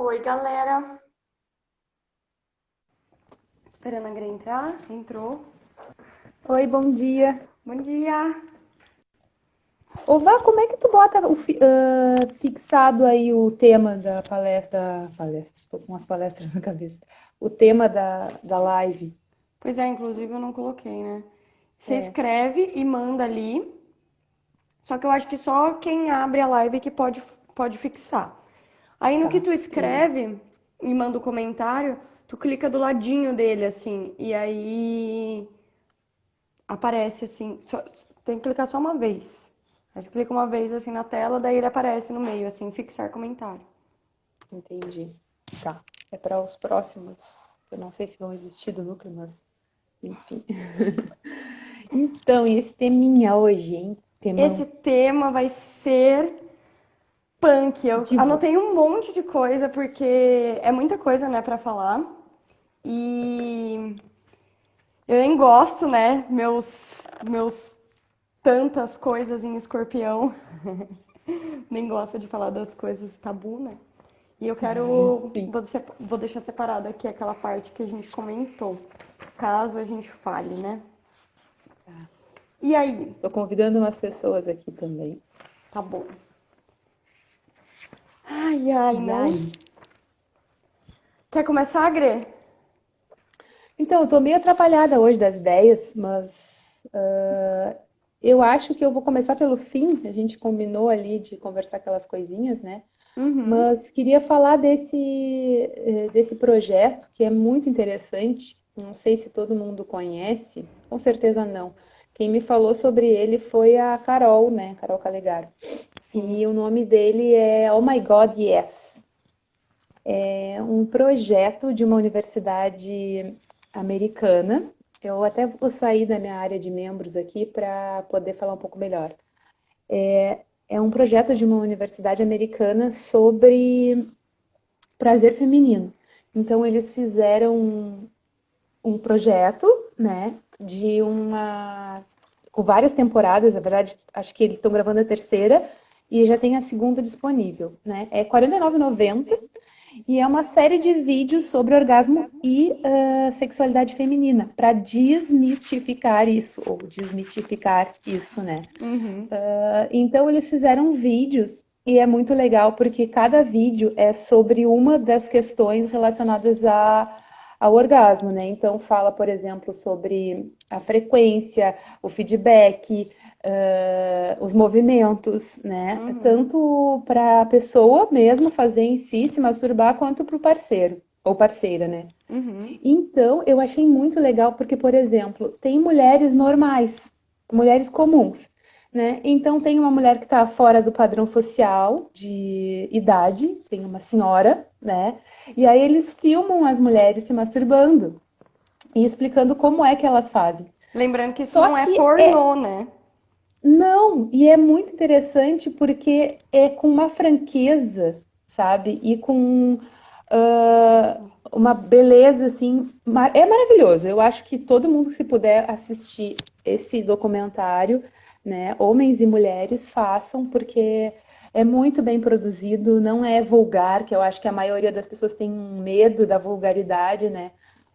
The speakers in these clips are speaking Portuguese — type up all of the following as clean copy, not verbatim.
Oi, galera. Esperando a Gre entrar. Entrou. Oi, bom dia. Bom dia. Ô, Vá, como é que tu bota fixado aí o tema da palestra? Tô com umas palestras na cabeça. O tema da live. Pois é, inclusive eu não coloquei, né? Você É, escreve e manda ali. Só que eu acho que só quem abre a live que pode fixar. Aí no que tá, tu entendi. escreve e manda o comentário, tu clica do ladinho dele, assim. E aí aparece assim. Tem que clicar só uma vez. Aí você clica uma vez assim na tela, daí ele aparece no meio, assim, fixar comentário. Entendi. Tá. É para os próximos. Eu não sei se vão existir do núcleo, mas enfim. Então, e esse teminha hoje, hein? Esse Temão. tema vai ser punk. Eu Divo. anotei um monte de coisa porque é muita coisa, né, pra falar. E eu nem gosto, né, meus tantas coisas em escorpião. Nem gosto de falar das coisas tabu, né? E eu quero, Sim. vou deixar separado aqui aquela parte que a gente comentou, caso a gente fale, né? E aí? Tô convidando umas pessoas aqui também. Tá bom. Ai, ai, E não. aí? Quer começar, Grê? Então, eu tô meio atrapalhada hoje das ideias, mas eu acho que eu vou começar pelo fim. A gente combinou ali de conversar aquelas coisinhas, né? Uhum. Mas queria falar desse projeto que é muito interessante. Não sei se todo mundo conhece, com certeza não. Quem me falou sobre ele foi a Carol, né? Carol Calegaro. Sim. E o nome dele é Oh My God, Yes. É um projeto de uma universidade americana. Eu até vou sair da minha área de membros aqui para poder falar um pouco melhor. É um projeto de uma universidade americana sobre prazer feminino. Então, eles fizeram um projeto, né, de uma com várias temporadas, na verdade, acho que eles estão gravando a terceira e já tem a segunda disponível, né? É R$ 49,90 e é uma série de vídeos sobre orgasmo e sexualidade feminina, para desmistificar isso, ou desmitificar isso, né? Uhum. Então, eles fizeram vídeos e é muito legal porque cada vídeo é sobre uma das questões relacionadas ao orgasmo, né? Então, fala, por exemplo, sobre a frequência, o feedback, os movimentos, né? Uhum. Tanto para a pessoa mesmo fazer em si, se masturbar, quanto para o parceiro ou parceira, né? Uhum. Então, eu achei muito legal porque, por exemplo, tem mulheres normais, mulheres comuns, né? Então, tem uma mulher que está fora do padrão social de idade, tem uma senhora, né? E aí eles filmam as mulheres se masturbando e explicando como é que elas fazem. Lembrando que isso Só não é que é pornô, né? não, e é muito interessante porque é com uma franqueza, sabe? E com ah, uma beleza assim, é maravilhoso. Eu acho que todo mundo que se puder assistir esse documentário, né, homens e mulheres, façam, porque é muito bem produzido, não é vulgar, que eu acho que a maioria das pessoas tem um medo da vulgaridade, né?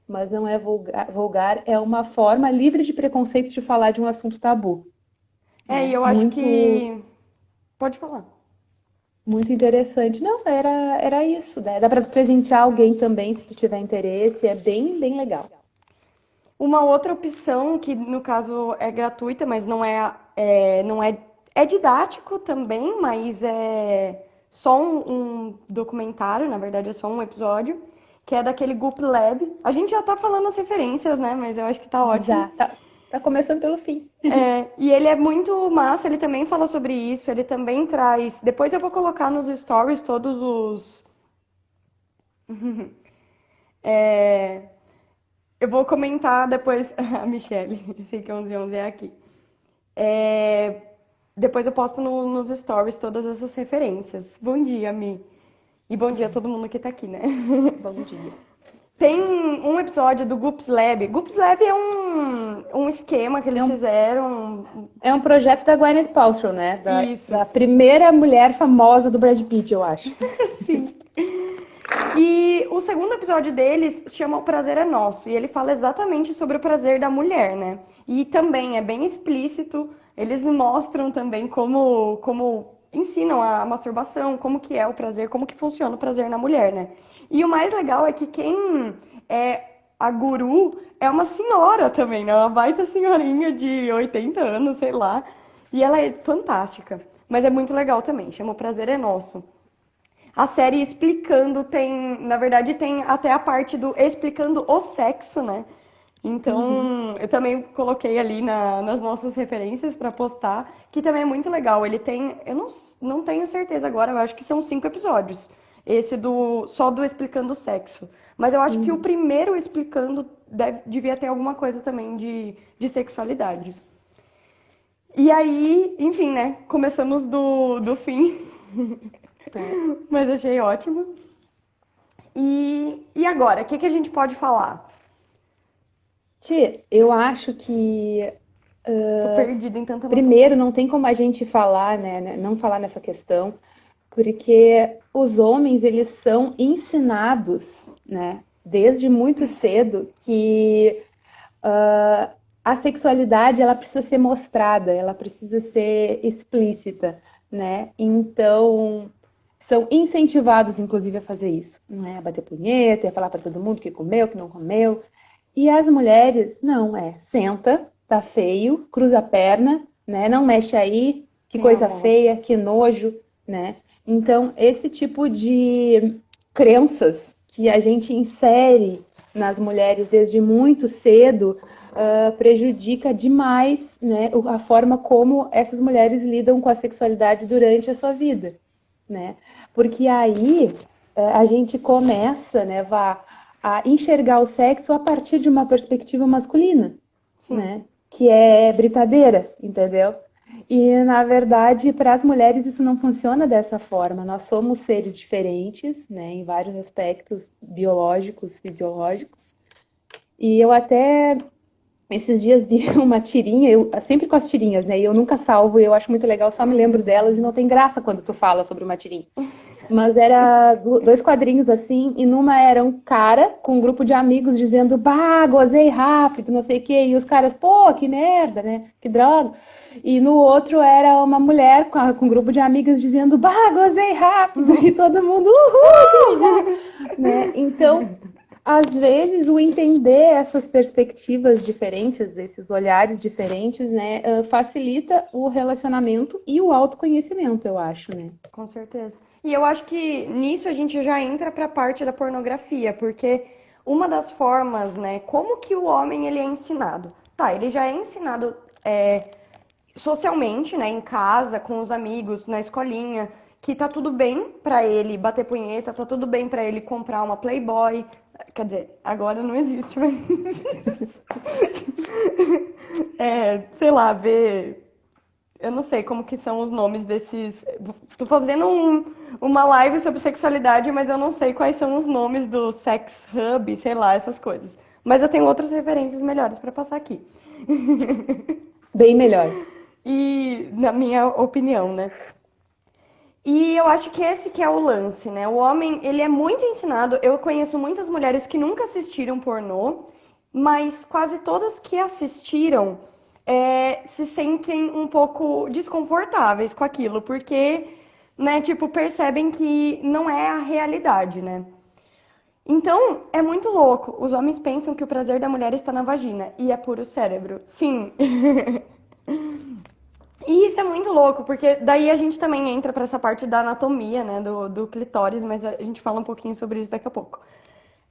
Mas não é vulgar, é uma forma livre de preconceito de falar de um assunto tabu, É, e né? eu acho Muito, que. Pode falar. muito interessante. Não, era isso, né? Dá para presentear alguém também, se tu tiver interesse, é bem, bem legal. Uma outra opção, que no caso é gratuita, mas não é didático também, mas é só um documentário, na verdade é só um episódio, que é daquele Goop Lab. A gente já tá falando as referências, né? Mas eu acho que tá ótimo. Já, tá começando pelo fim. É, e ele é muito massa, ele também fala sobre isso, ele também traz. Depois eu vou colocar nos stories todos os. Eu vou comentar depois. A Michelle, sei que 11 é aqui. É, depois eu posto nos stories todas essas referências. Bom dia, Mi. E bom dia a todo mundo que tá aqui, né? Bom dia. Tem um episódio do Goops Lab. Goops Lab é um esquema que É eles um, fizeram. é um projeto da Gwyneth Paltrow, né? Isso, Da primeira mulher famosa do Brad Pitt, eu acho. sim. E o segundo episódio deles chama O Prazer é Nosso, e ele fala exatamente sobre o prazer da mulher, né? E também é bem explícito, eles mostram também como ensinam a masturbação, como que é o prazer, como que funciona o prazer na mulher, né? E o mais legal é que quem é a guru é uma senhora também, né? Uma baita senhorinha de 80 anos, sei lá. E ela é fantástica. Mas é muito legal também, chama O Prazer é Nosso. A série explicando na verdade tem até a parte do explicando o sexo, né? Uhum. Então, eu também coloquei ali nas nossas referências para postar, que também é muito legal. Ele tem, eu não tenho certeza agora, eu acho que são 5 episódios. Esse só do explicando o sexo. Mas eu acho que o Uhum. primeiro explicando devia ter alguma coisa também de sexualidade. E aí, enfim, né? Começamos do fim, É. mas achei ótimo. E agora, o que a gente pode falar? Eu acho que Tô perdida em tanta primeiro anotação. não tem como a gente falar, né, não falar nessa questão, porque os homens eles são ensinados, né, desde muito cedo que ah, a sexualidade ela precisa ser mostrada, ela precisa ser explícita, né? Então são incentivados, inclusive, a fazer isso, né? A bater punheta, a falar para todo mundo que comeu, que não comeu. E as mulheres, não, senta, tá feio, cruza a perna, né? Não mexe aí, que Minha coisa feia, voz. que nojo, né? Então, esse tipo de crenças que a gente insere nas mulheres desde muito cedo prejudica demais, né, a forma como essas mulheres lidam com a sexualidade durante a sua vida, né? Porque aí a gente começa, né, a enxergar o sexo a partir de uma perspectiva masculina, Sim, né? Que é britadeira, entendeu? E na verdade, para as mulheres isso não funciona dessa forma. Nós somos seres diferentes, né, em vários aspectos biológicos, fisiológicos. E eu até esses dias vi uma tirinha, eu sempre com as tirinhas, né? E eu nunca salvo, e eu acho muito legal, só me lembro delas e não tem graça quando tu fala sobre uma tirinha. Mas era dois quadrinhos assim, e numa era um cara com um grupo de amigos dizendo, bah, gozei rápido, não sei o quê, e os caras, pô, que merda, né? Que droga. E no outro era uma mulher com um grupo de amigas dizendo, bah, gozei rápido, e todo mundo, uhul, né? Então, às vezes, o entender essas perspectivas diferentes, esses olhares diferentes, né, facilita o relacionamento e o autoconhecimento, eu acho, né? com certeza. E eu acho que nisso a gente já entra para a parte da pornografia, porque uma das formas, né, como que o homem ele é ensinado? Tá, ele já é ensinado socialmente, né, em casa, com os amigos, na escolinha, que tá tudo bem pra ele bater punheta, tá tudo bem pra ele comprar uma Playboy. Quer dizer, agora não existe, mas sei lá, ver. Eu não sei como que são os nomes desses. Tô fazendo uma live sobre sexualidade, mas eu não sei quais são os nomes do sex hub, sei lá, essas coisas. Mas eu tenho outras referências melhores pra passar aqui. Bem melhores. E na minha opinião, né? E eu acho que esse que é o lance, né? O homem, ele é muito ensinado. Eu conheço muitas mulheres que nunca assistiram pornô, mas quase todas que assistiram se sentem um pouco desconfortáveis com aquilo, porque, né, tipo, percebem que não é a realidade, né? Então, é muito louco. Os homens pensam que o prazer da mulher está na vagina, e é puro cérebro. Sim. E isso é muito louco, porque daí a gente também entra para essa parte da anatomia, né, do clitóris, mas a gente fala um pouquinho sobre isso daqui a pouco.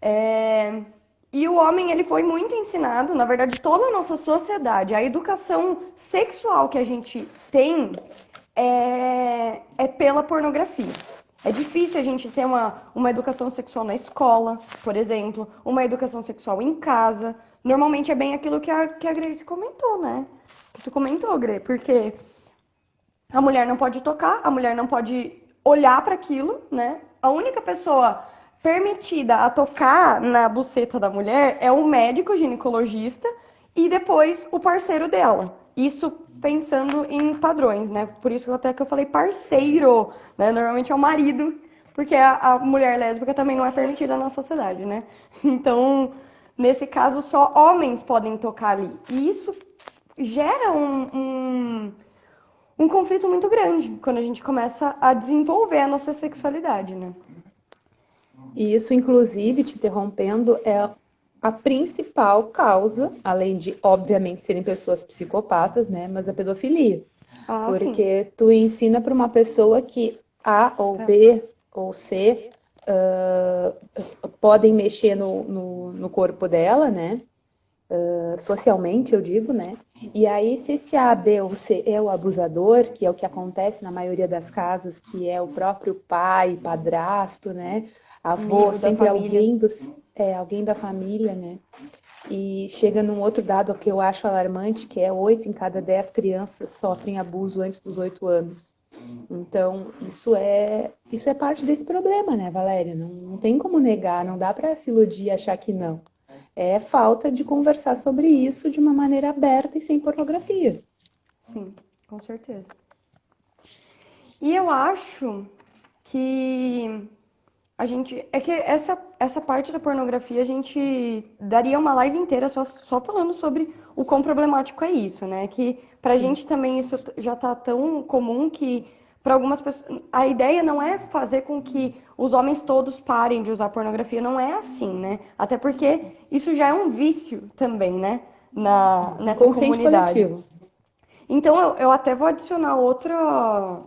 É, E o homem, ele foi muito ensinado, na verdade, toda a nossa sociedade, a educação sexual que a gente tem é pela pornografia. É difícil a gente ter uma educação sexual na escola, por exemplo, uma educação sexual em casa. Normalmente é bem aquilo que a Grace comentou, né? Que tu comentou, Gre, porque a mulher não pode tocar, a mulher não pode olhar para aquilo, né? A única pessoa permitida a tocar na buceta da mulher é o médico ginecologista e depois o parceiro dela. Isso pensando em padrões, né? Por isso até que eu falei parceiro, né? Normalmente é o marido, porque a mulher lésbica também não é permitida na sociedade, né? Então, nesse caso, só homens podem tocar ali. E isso gera um conflito muito grande quando a gente começa a desenvolver a nossa sexualidade, né? E isso, inclusive, te interrompendo, é a principal causa, além de, obviamente, serem pessoas psicopatas, né? Mas a pedofilia. Ah, sim. Porque tu ensina para uma pessoa que A ou B ou C podem mexer no corpo dela, né? Socialmente, eu digo, né? E aí, se esse A, B ou C é o abusador, que é o que acontece na maioria das casas, que é o próprio pai, padrasto, né? Avô, Membro da sempre família. alguém da família, né? E chega num outro dado que eu acho alarmante, que é 8 em cada 10 crianças sofrem abuso antes dos 8 anos. Então, isso é parte desse problema, né, Valéria? Não tem como negar, não dá para se iludir e achar que não. É falta de conversar sobre isso de uma maneira aberta e sem pornografia. Sim, com certeza. E eu acho que a gente. É que essa parte da pornografia a gente daria uma live inteira só falando sobre o quão problemático é isso, né? Que pra Sim. gente também isso já tá tão comum que para algumas pessoas. A ideia não é fazer com que os homens todos parem de usar pornografia, não é assim, né? Até porque isso já é um vício também, né? Nessa Inconsciente comunidade. coletivo. Então eu até vou adicionar outra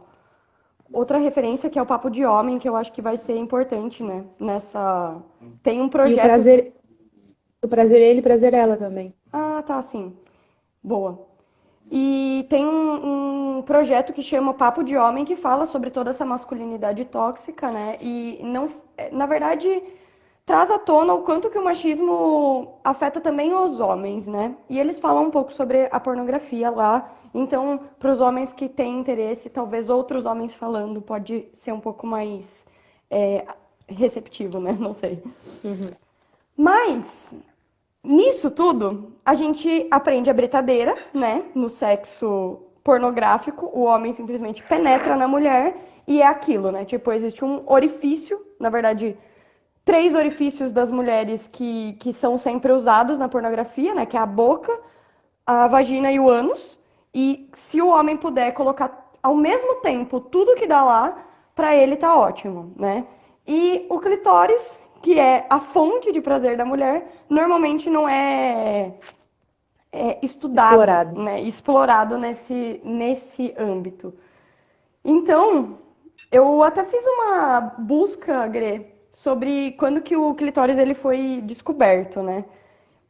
referência que é o Papo de Homem, que eu acho que vai ser importante, né? Nessa. Tem um E projeto. o prazer é ele, prazer é ela também. Ah, tá, sim. Boa. E tem um projeto que chama Papo de Homem que fala sobre toda essa masculinidade tóxica, né? E não, na verdade, traz à tona o quanto que o machismo afeta também os homens, né? E eles falam um pouco sobre a pornografia lá. Então, para os homens que têm interesse, talvez outros homens falando pode ser um pouco mais é, receptivo, né? Não sei. Mas nisso tudo, a gente aprende a britadeira, né? No sexo pornográfico, o homem simplesmente penetra na mulher e é aquilo, né? Tipo, existe um orifício, na verdade, três orifícios das mulheres que são sempre usados na pornografia, né? Que é a boca, a vagina e o ânus. E se o homem puder colocar ao mesmo tempo tudo que dá lá, pra ele tá ótimo, né? E o clitóris, que é a fonte de prazer da mulher, normalmente não é estudado, Explorado. né? Explorado nesse âmbito. Então, eu até fiz uma busca, Gre, sobre quando que o clitóris ele foi descoberto, né?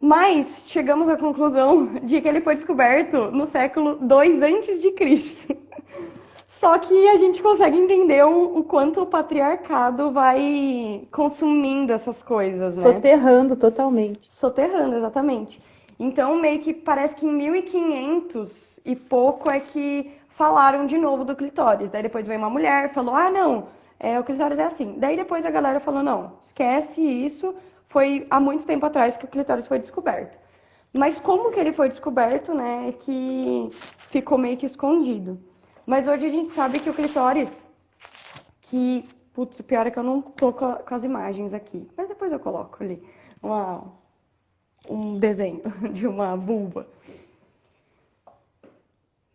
Mas chegamos à conclusão de que ele foi descoberto no século 2 antes de Cristo. Só que a gente consegue entender o quanto o patriarcado vai consumindo essas coisas, né? Soterrando totalmente. Soterrando, exatamente. Então, meio que parece que em 1500 e pouco é que falaram de novo do clitóris. Daí depois veio uma mulher e falou: ah, não, o clitóris é assim. Daí depois a galera falou: não, esquece isso. Foi há muito tempo atrás que o clitóris foi descoberto. Mas como que ele foi descoberto, né, é que ficou meio que escondido. Mas hoje a gente sabe que o clitóris, que, putz, o pior é que eu não tô com as imagens aqui, mas depois eu coloco ali um desenho de uma vulva.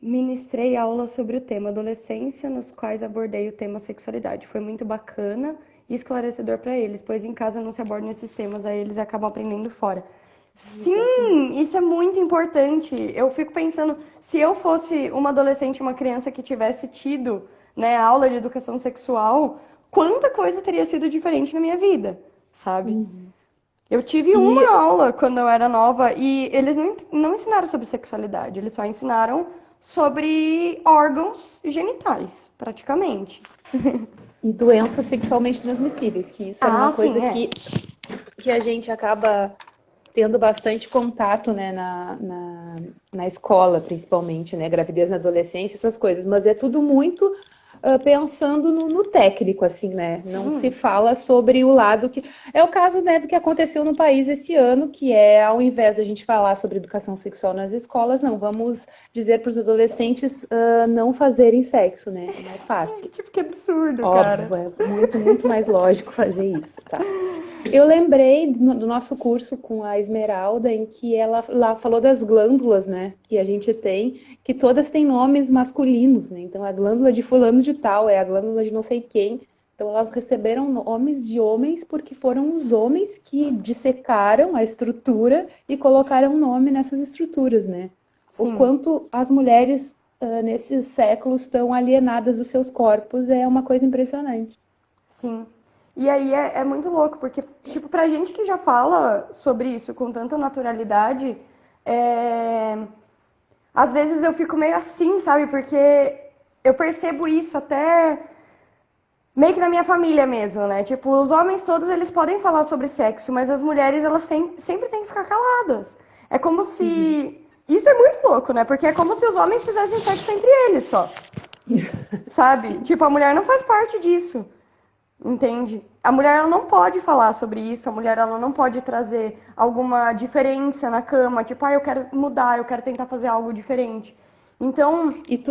Ministrei aula sobre o tema adolescência, nos quais abordei o tema sexualidade. Foi muito bacana e esclarecedor para eles, pois em casa não se abordam esses temas, aí eles acabam aprendendo fora. Sim, isso é muito importante. Eu fico pensando, se eu fosse uma adolescente, uma criança que tivesse tido, né, aula de educação sexual, quanta coisa teria sido diferente na minha vida, sabe? Eu tive uma E aula quando eu era nova e eles não ensinaram sobre sexualidade, eles só ensinaram sobre órgãos genitais, praticamente. E doenças sexualmente transmissíveis, que isso era uma Ah, coisa sim, é. que a gente acaba tendo bastante contato, né, na escola, principalmente, né, gravidez na adolescência, essas coisas, mas é tudo muito pensando no técnico, assim, né? Não se Sim, fala sobre o lado que... É o caso, né, do que aconteceu no país esse ano, que é, ao invés da gente falar sobre educação sexual nas escolas, não, vamos dizer para os adolescentes não fazerem sexo, né? É mais sim, fácil. tipo, que absurdo, Óbvio, cara. é muito, muito mais lógico fazer isso, tá? Eu lembrei do nosso curso com a Esmeralda, em que ela lá falou das glândulas, né, que a gente tem, que todas têm nomes masculinos, né? Então, a glândula de fulano de tal é a glândula de não sei quem. Então, elas receberam nomes de homens porque foram os homens que dissecaram a estrutura e colocaram nome nessas estruturas, né? O Sim, quanto as mulheres, nesses séculos, estão alienadas dos seus corpos é uma coisa impressionante. sim. E aí é muito louco, porque, tipo, pra gente que já fala sobre isso com tanta naturalidade, é... às vezes eu fico meio assim, sabe? Porque eu percebo isso até meio que na minha família mesmo, né? Tipo, os homens todos eles podem falar sobre sexo, mas as mulheres elas sempre têm que ficar caladas. É como Uhum. se. Isso é muito louco, né? Porque é como se os homens fizessem sexo entre eles só. Sabe? Sim. Tipo, a mulher não faz parte disso. Entende? A mulher ela não pode falar sobre isso, a mulher ela não pode trazer alguma diferença na cama, tipo, ah, eu quero mudar, eu quero tentar fazer algo diferente. Então, E tu,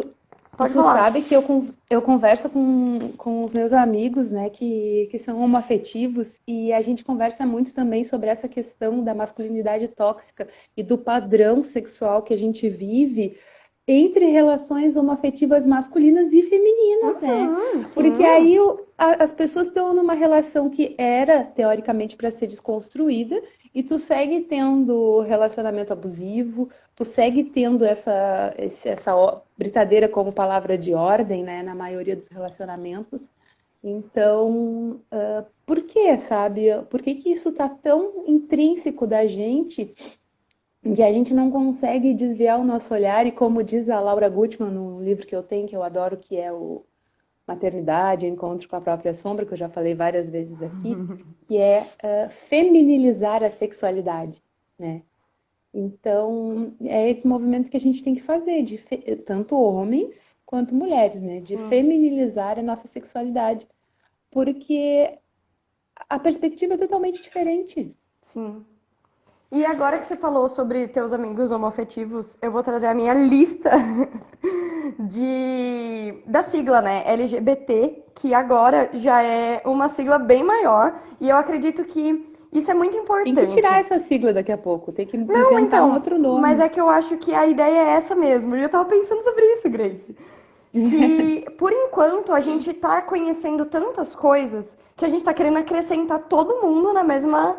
e pode tu falar. sabe que eu converso com os meus amigos, né, que são homoafetivos, e a gente conversa muito também sobre essa questão da masculinidade tóxica e do padrão sexual que a gente vive entre relações homoafetivas masculinas e femininas, né? Uhum, Porque sim, aí as pessoas estão numa relação que era, teoricamente, para ser desconstruída, e tu segue tendo relacionamento abusivo, tu segue tendo essa britadeira como palavra de ordem, né, na maioria dos relacionamentos. Então, por que, sabe? Por que que isso tá tão intrínseco da gente que a gente não consegue desviar o nosso olhar? E como diz a Laura Gutman no livro que eu tenho, que eu adoro, que é o Maternidade, Encontro com a Própria Sombra, que eu já falei várias vezes aqui, que é feminilizar a sexualidade, né? Então, é esse movimento que a gente tem que fazer, tanto homens quanto mulheres, né? De sim, feminilizar a nossa sexualidade, porque a perspectiva é totalmente diferente. sim. E agora que você falou sobre teus amigos homoafetivos, eu vou trazer a minha lista da sigla, né? LGBT, que agora já é uma sigla bem maior, e eu acredito que isso é muito Tem que tirar importante. essa sigla daqui a pouco, tem que Não, inventar um então, outro mas é nome. que eu acho que a ideia é essa mesmo. E eu tava pensando sobre isso, Grace. Que por enquanto a gente tá conhecendo tantas coisas que a gente tá querendo acrescentar todo mundo na mesma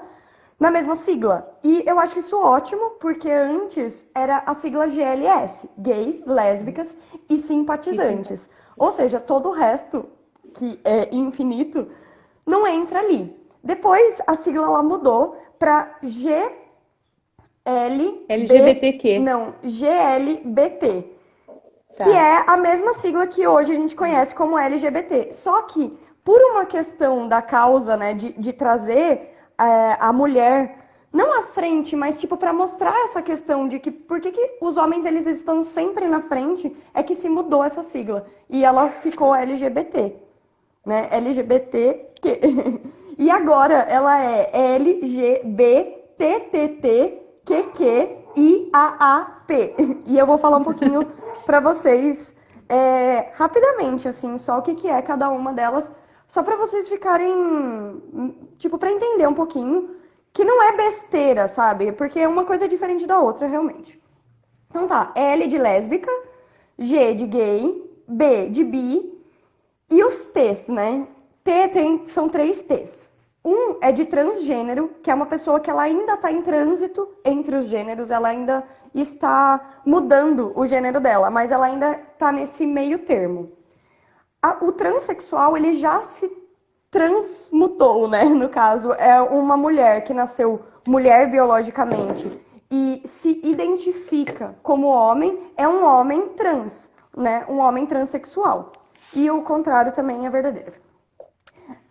sigla. E eu acho isso ótimo, porque antes era a sigla GLS, gays, lésbicas e E simpático. simpatizantes. Ou seja, todo o resto, que é infinito, não entra ali. Depois a sigla ela mudou para LGBTQ, GLBT, que tá. é a mesma sigla que hoje a gente conhece como LGBT. Só que, por uma questão da causa, né, de trazer a mulher, não à frente, mas tipo para mostrar essa questão de que por que os homens eles estão sempre na frente, é que se mudou essa sigla. E ela ficou LGBT, né? LGBTQ. E agora ela é LGBTTTQQIAAP. E eu vou falar um pouquinho para vocês rapidamente, assim, só o que é cada uma delas, só para vocês ficarem, tipo, para entender um pouquinho, que não é besteira, sabe? Porque uma coisa é diferente da outra, realmente. Então tá, L de lésbica, G de gay, B de bi, e os T's, né? São três T's. Um é de transgênero, que é uma pessoa que ela ainda está em trânsito entre os gêneros, ela ainda está mudando o gênero dela, mas ela ainda está nesse meio termo. O transexual, ele já se transmutou, né? No caso, é uma mulher que nasceu mulher biologicamente e se identifica como homem, é um homem trans, né? Um homem transexual. E o contrário também é verdadeiro.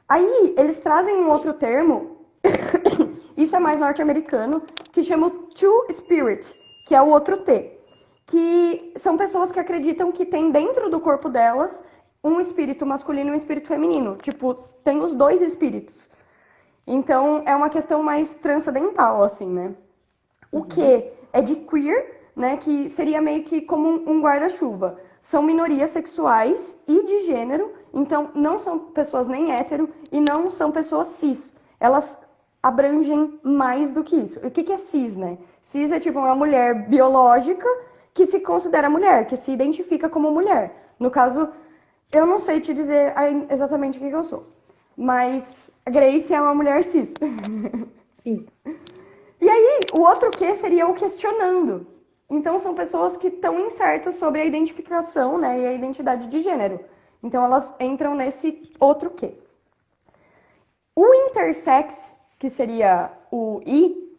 Aí eles trazem um outro termo, isso é mais norte-americano, que chama o Two Spirit, que é o outro T. Que são pessoas que acreditam que tem dentro do corpo delas um espírito masculino e um espírito feminino. Tipo, tem os dois espíritos. Então, é uma questão mais transcendental, assim, né? O que é de queer, né? Que seria meio que como um guarda-chuva. São minorias sexuais e de gênero, então não são pessoas nem hétero e não são pessoas cis. Elas abrangem mais do que isso. O que é cis, né? Cis é tipo uma mulher biológica que se considera mulher, que se identifica como mulher. No caso, eu não sei te dizer exatamente o que eu sou, mas a Grace é uma mulher cis. Sim. E aí, o outro que seria o questionando. Então, são pessoas que estão incertas sobre a identificação, né, e a identidade de gênero. Então, elas entram nesse outro que. O intersex, que seria o I,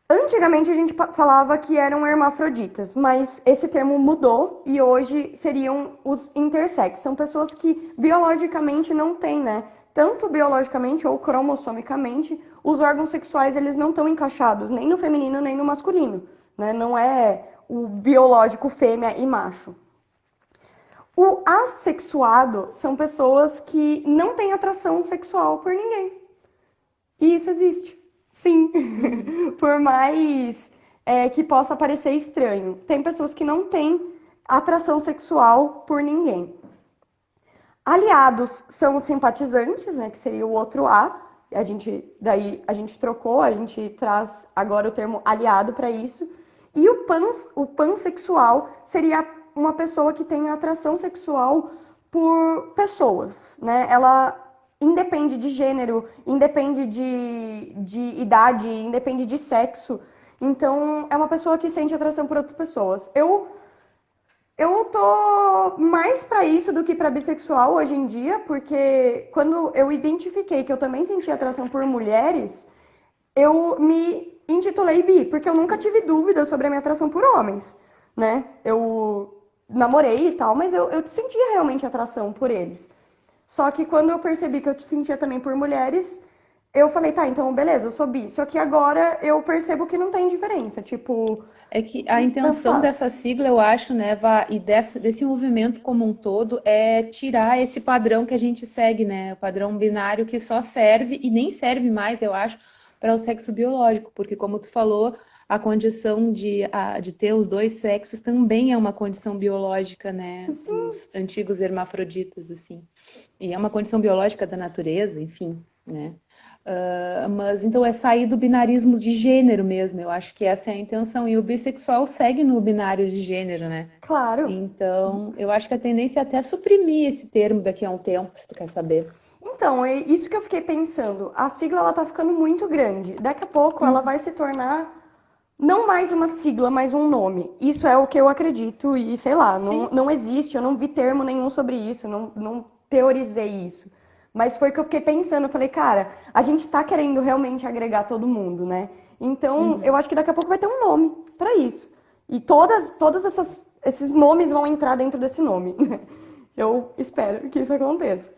antigamente a gente falava que eram hermafroditas, mas esse termo mudou e hoje seriam os intersex. São pessoas que biologicamente não têm, né? Tanto biologicamente ou cromossomicamente, os órgãos sexuais eles não estão encaixados nem no feminino nem no masculino, né? Não é o biológico fêmea e macho. O assexuado são pessoas que não têm atração sexual por ninguém. E isso existe, sim. Por mais que possa parecer estranho. Tem pessoas que não têm atração sexual por ninguém. Aliados são os simpatizantes, né, que seria o outro A. Daí a gente trocou, a gente traz agora o termo aliado para isso. E o pansexual seria uma pessoa que tem atração sexual por pessoas, né? Ela independe de gênero, independe de idade, independe de sexo. Então, é uma pessoa que sente atração por outras pessoas. Eu tô mais pra isso do que pra bissexual hoje em dia, porque quando eu identifiquei que eu também sentia atração por mulheres, eu me intitulei bi, porque eu nunca tive dúvida sobre a minha atração por homens, né? Eu namorei e tal, mas eu sentia realmente atração por eles. Só que quando eu percebi que eu sentia também por mulheres, eu falei, tá, então beleza, eu sou bi. Só que agora eu percebo que não tem diferença, tipo, É que a tanto intenção faz. dessa sigla, eu acho, né, e desse movimento como um todo, é tirar esse padrão que a gente segue, né? O padrão binário que só serve, e nem serve mais, eu acho, para o sexo biológico, porque, como tu falou, a condição de ter os dois sexos também é uma condição biológica, né? Dos antigos hermafroditas, assim. E é uma condição biológica da natureza, enfim, né? Mas então é sair do binarismo de gênero mesmo, eu acho que essa é a intenção. E o bissexual segue no binário de gênero, né? Claro. Então, eu acho que a tendência é até suprimir esse termo daqui a um tempo, se tu quer saber. Então, é isso que eu fiquei pensando. A sigla ela tá ficando muito grande. Daqui a pouco ela vai se tornar não mais uma sigla, mas um nome. Isso é o que eu acredito e sei lá, Sim. não existe, eu não vi termo nenhum sobre isso, não teorizei isso. Mas foi que eu fiquei pensando, eu falei, cara, a gente tá querendo realmente agregar todo mundo, né? Então, eu acho que daqui a pouco vai ter um nome pra isso. E todas esses nomes vão entrar dentro desse nome. Eu espero que isso aconteça.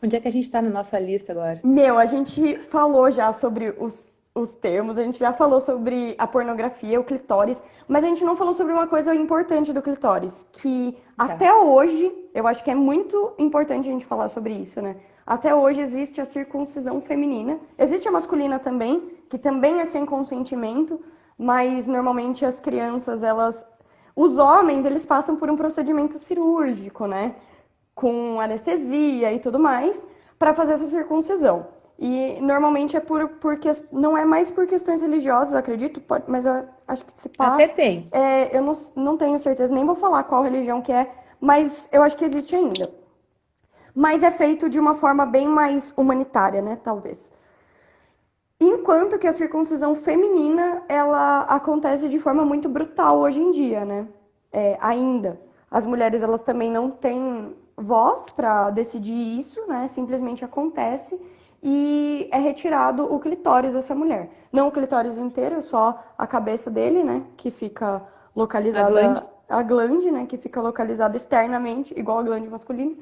Onde é que a gente está na nossa lista agora? Meu, a gente falou já sobre os termos, a gente já falou sobre a pornografia, o clitóris, mas a gente não falou sobre uma coisa importante do clitóris, que Tá. até hoje, eu acho que é muito importante a gente falar sobre isso, né? Até hoje existe a circuncisão feminina, existe a masculina também, que também é sem consentimento, mas normalmente as crianças, os homens, eles passam por um procedimento cirúrgico, né? Com anestesia e tudo mais, para fazer essa circuncisão. E normalmente é não é mais por questões religiosas, eu acredito, mas eu acho que se pá, Até tem. eu não tenho certeza, nem vou falar qual religião que é, mas eu acho que existe ainda. Mas é feito de uma forma bem mais humanitária, né, talvez. Enquanto que a circuncisão feminina, ela acontece de forma muito brutal hoje em dia, né? Ainda. As mulheres, elas também não têm voz para decidir isso, né? Simplesmente acontece e é retirado o clitóris dessa mulher. Não o clitóris inteiro, só a cabeça dele, né? Que fica A glande. localizada, a glande, né? Que fica localizada externamente, igual a glande masculina.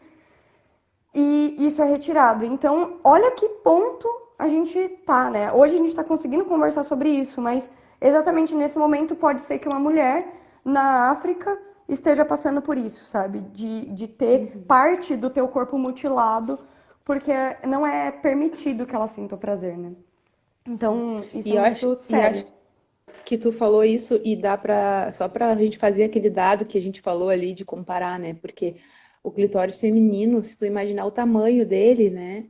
E isso é retirado. Então, olha que ponto a gente tá, né? Hoje a gente está conseguindo conversar sobre isso, mas exatamente nesse momento pode ser que uma mulher na África esteja passando por isso, sabe? De ter parte do teu corpo mutilado, porque não é permitido que ela sinta o prazer, né? Então, isso E é eu acho, muito e sério. acho que tu falou isso e dá para só para a gente fazer aquele dado que a gente falou ali de comparar, né? Porque o clitóris feminino, se tu imaginar o tamanho dele, né,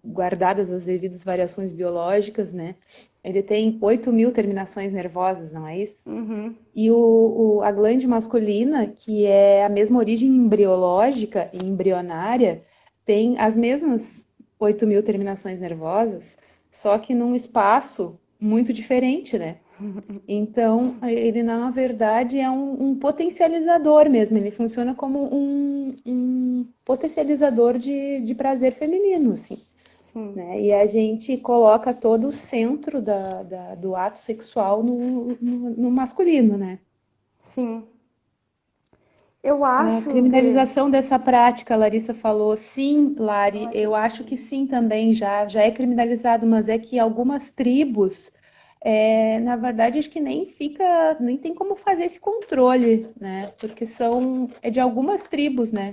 guardadas as devidas variações biológicas, né, ele tem 8.000 terminações nervosas, não é isso? Uhum, E a glande masculina, que é a mesma origem embriológica e embrionária, tem as mesmas 8.000 terminações nervosas, só que num espaço muito diferente, né? Então, ele na verdade é um potencializador mesmo, ele funciona como um potencializador de prazer feminino, assim, sim, né? E a gente coloca todo o centro do ato sexual no masculino, né? sim. Eu A acho, Rê. criminalização dessa prática, a Larissa falou, sim, Lari, eu acho que sim também já é criminalizado, mas é que algumas tribos, na verdade, acho que nem tem como fazer esse controle, né? Porque é de algumas tribos, né?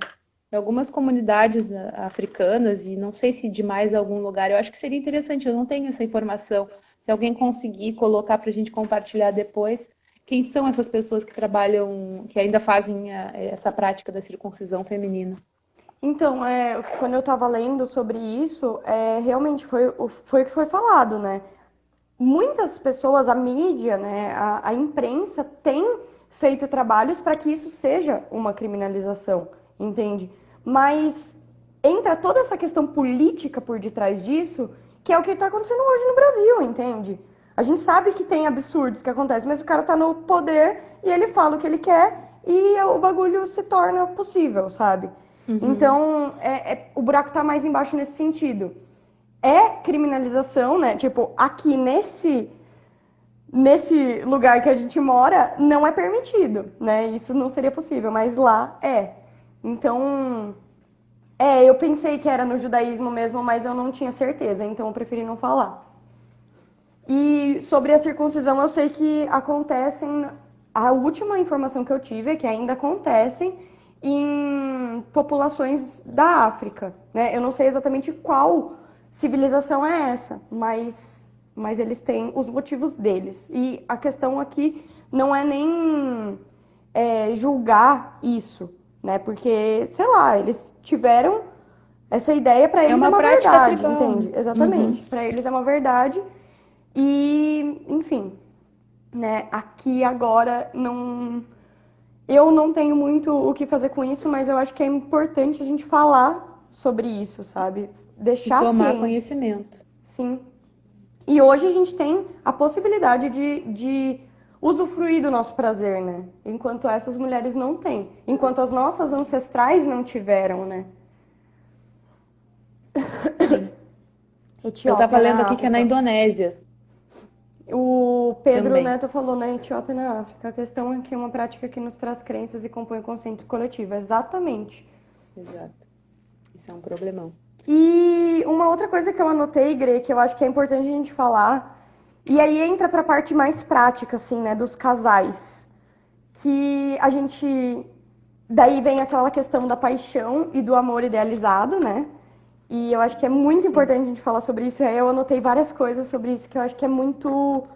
De algumas comunidades africanas e não sei se de mais algum lugar. Eu acho que seria interessante, eu não tenho essa informação. Se alguém conseguir colocar para a gente compartilhar depois. Quem são essas pessoas que trabalham, que ainda fazem essa prática da circuncisão feminina? Então, quando eu estava lendo sobre isso, realmente foi o que foi falado, né? Muitas pessoas, a mídia, né, a imprensa tem feito trabalhos para que isso seja uma criminalização, entende? Mas entra toda essa questão política por detrás disso, que é o que está acontecendo hoje no Brasil, entende? A gente sabe que tem absurdos que acontecem, mas o cara tá no poder e ele fala o que ele quer e o bagulho se torna possível, sabe? Então, o buraco tá mais embaixo nesse sentido. É criminalização, né? Tipo, aqui nesse lugar que a gente mora, não é permitido, né? Isso não seria possível, mas lá é. Então, eu pensei que era no judaísmo mesmo, mas eu não tinha certeza, então eu preferi não falar. E sobre a circuncisão, eu sei que acontecem. A última informação que eu tive é que ainda acontecem em populações da África, né? Eu não sei exatamente qual civilização é essa, mas eles têm os motivos deles. E a questão aqui não é nem julgar isso, né? Porque, sei lá, eles tiveram essa ideia, para É eles é uma uma prática verdade, tribal, né? entende? Exatamente. Para eles é uma verdade. E, enfim, né? Aqui agora não. Eu não tenho muito o que fazer com isso, mas eu acho que é importante a gente falar sobre isso, sabe? E Deixar tomar ciente, conhecimento. sim. E hoje a gente tem a possibilidade de usufruir do nosso prazer, né? Enquanto essas mulheres não têm. Enquanto as nossas ancestrais não tiveram, né? Sim. Eu estava Etiópia lendo na aqui que é na África. Indonésia O Pedro também. Neto falou na Etiópia e na África. A questão é que é uma prática que nos traz crenças e compõe consciência coletiva. Exatamente. Exato. Isso é um problemão. E uma outra coisa que eu anotei, Gre, que eu acho que é importante a gente falar, e aí entra pra parte mais prática, assim, né, dos casais, que a gente. Daí vem aquela questão da paixão e do amor idealizado, né? E eu acho que é muito Sim. importante a gente falar sobre isso. E aí eu anotei várias coisas sobre isso que eu acho que é muito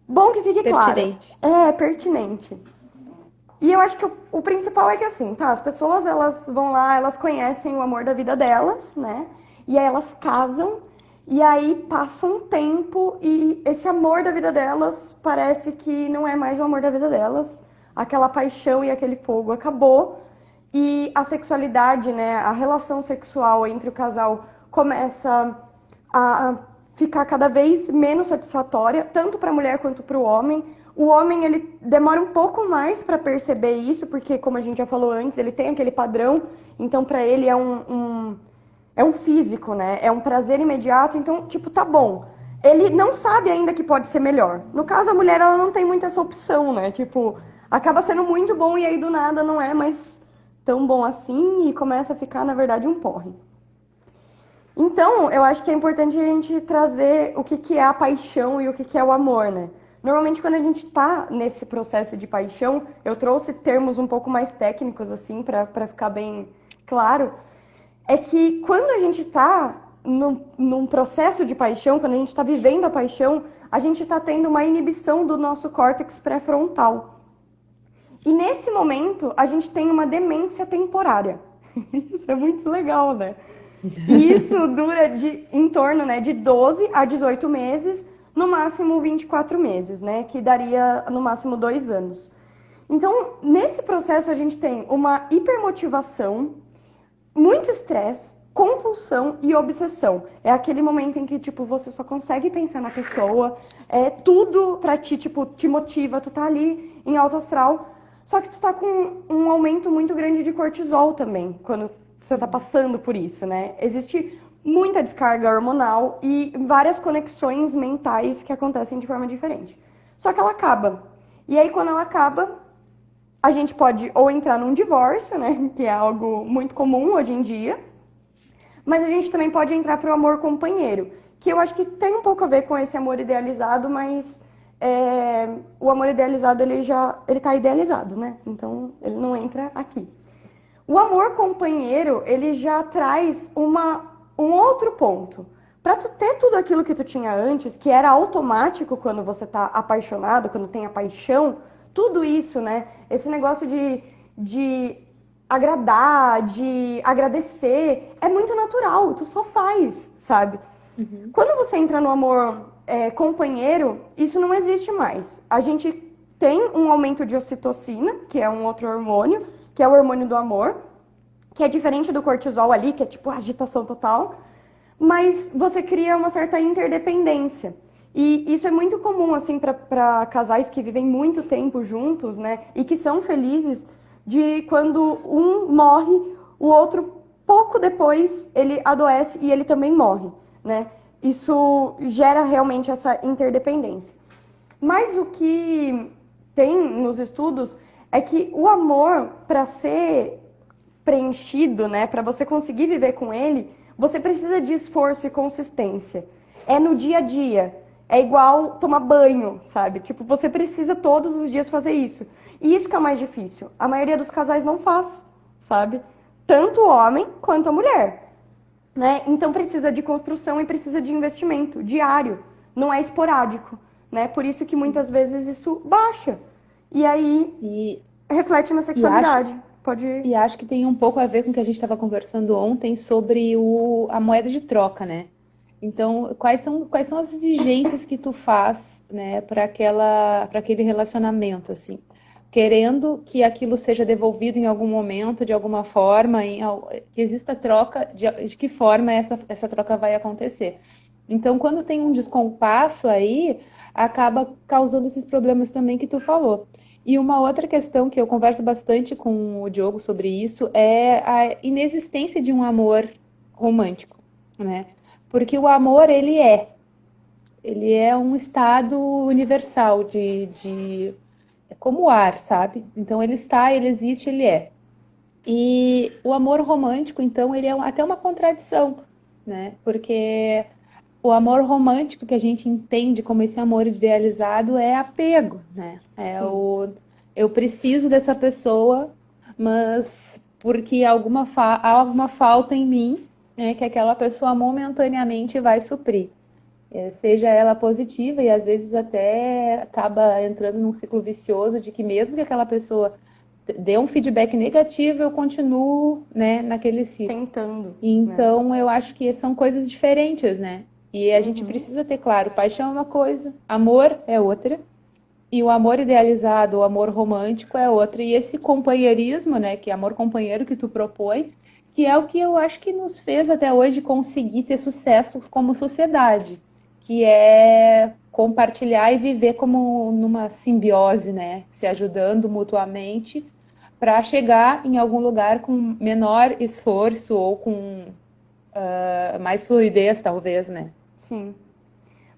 bom que fique claro. Pertinente. É pertinente. E eu acho que o principal é que assim, tá? As pessoas elas vão lá, elas conhecem o amor da vida delas, né? E aí elas casam, e aí passa um tempo e esse amor da vida delas parece que não é mais o amor da vida delas. Aquela paixão e aquele fogo acabou. E a sexualidade, né? A relação sexual entre o casal começa a ficar cada vez menos satisfatória, tanto para a mulher quanto para o homem. O homem ele demora um pouco mais para perceber isso, porque como a gente já falou antes, ele tem aquele padrão, então para ele é um físico, né? É um prazer imediato, então tipo tá bom. Ele não sabe ainda que pode ser melhor. No caso a mulher ela não tem muito essa opção, né? Tipo acaba sendo muito bom e aí do nada não é mais tão bom assim e começa a ficar na verdade um porre. Então, eu acho que é importante a gente trazer o que é a paixão e o que é o amor, né? Normalmente, quando a gente tá nesse processo de paixão, eu trouxe termos um pouco mais técnicos, assim, para ficar bem claro, é que quando a gente tá num processo de paixão, quando a gente está vivendo a paixão, a gente está tendo uma inibição do nosso córtex pré-frontal. E nesse momento, a gente tem uma demência temporária. Isso é muito legal, né? E isso dura em torno, né, de 12 a 18 meses, no máximo 24 meses, né? Que daria, no máximo, 2 anos. Então, nesse processo, a gente tem uma hipermotivação, muito estresse, compulsão e obsessão. É aquele momento em que, tipo, você só consegue pensar na pessoa, tudo pra ti, tipo, te motiva, tu tá ali em alto astral, só que tu tá com um aumento muito grande de cortisol também, quando você tá passando por isso, né? Existe muita descarga hormonal e várias conexões mentais que acontecem de forma diferente. Só que ela acaba. E aí, quando ela acaba, a gente pode ou entrar num divórcio, né, que é algo muito comum hoje em dia, mas a gente também pode entrar para o amor companheiro, que eu acho que tem um pouco a ver com esse amor idealizado, mas o amor idealizado ele tá idealizado, né? Então ele não entra aqui. O amor companheiro ele já traz um outro ponto. Para tu ter tudo aquilo que tu tinha antes, que era automático quando você tá apaixonado, quando tem a paixão, tudo isso, né? Esse negócio de agradar, de agradecer, é muito natural, tu só faz, sabe? Quando você entra no amor companheiro, isso não existe mais. A gente tem um aumento de ocitocina, que é um outro hormônio, que é o hormônio do amor, que é diferente do cortisol ali, que é tipo agitação total, mas você cria uma certa interdependência. E isso é muito comum, assim, para casais que vivem muito tempo juntos, né? E que são felizes, de quando um morre, o outro, pouco depois, ele adoece e ele também morre, né? Isso gera realmente essa interdependência. Mas o que tem nos estudos é que o amor, para ser preenchido, né, para você conseguir viver com ele, você precisa de esforço e consistência. É no dia a dia. É igual tomar banho, sabe? Tipo, você precisa todos os dias fazer isso. E isso que é o mais difícil. A maioria dos casais não faz, sabe? Tanto o homem quanto a mulher, né? Então precisa de construção e precisa de investimento diário. Não é esporádico, né? Por isso que muitas vezes isso baixa. E aí E, reflete na e acho, sexualidade. Pode. e acho que tem um pouco a ver com o que a gente estava conversando ontem sobre a moeda de troca, né? Então, quais são as exigências que tu faz, né, para aquele relacionamento, assim? Querendo que aquilo seja devolvido em algum momento, de alguma forma, que exista troca, de que forma essa troca vai acontecer. Então, quando tem um descompasso aí, acaba causando esses problemas também que tu falou. E uma outra questão que eu converso bastante com o Diogo sobre isso é a inexistência de um amor romântico, né? Porque o amor, ele é um estado universal é como o ar, sabe? Então ele está, ele existe, ele é. E o amor romântico, então, ele é até uma contradição, né? Porque o amor romântico que a gente entende como esse amor idealizado é apego, né? Sim. Eu preciso dessa pessoa, mas porque há alguma falta em mim, né, que aquela pessoa momentaneamente vai suprir. Seja ela positiva e às vezes até acaba entrando num ciclo vicioso de que mesmo que aquela pessoa dê um feedback negativo, eu continuo, né, naquele ciclo. Tentando, né? Então, eu acho que são coisas diferentes, né? E a gente Uhum. precisa ter claro, paixão é uma coisa, amor é outra, e o amor idealizado, o amor romântico é outra. E esse companheirismo, né, que é amor companheiro que tu propõe, que é o que eu acho que nos fez até hoje conseguir ter sucesso como sociedade, que é compartilhar e viver como numa simbiose, né, se ajudando mutuamente para chegar em algum lugar com menor esforço ou com mais fluidez, talvez, né? Sim.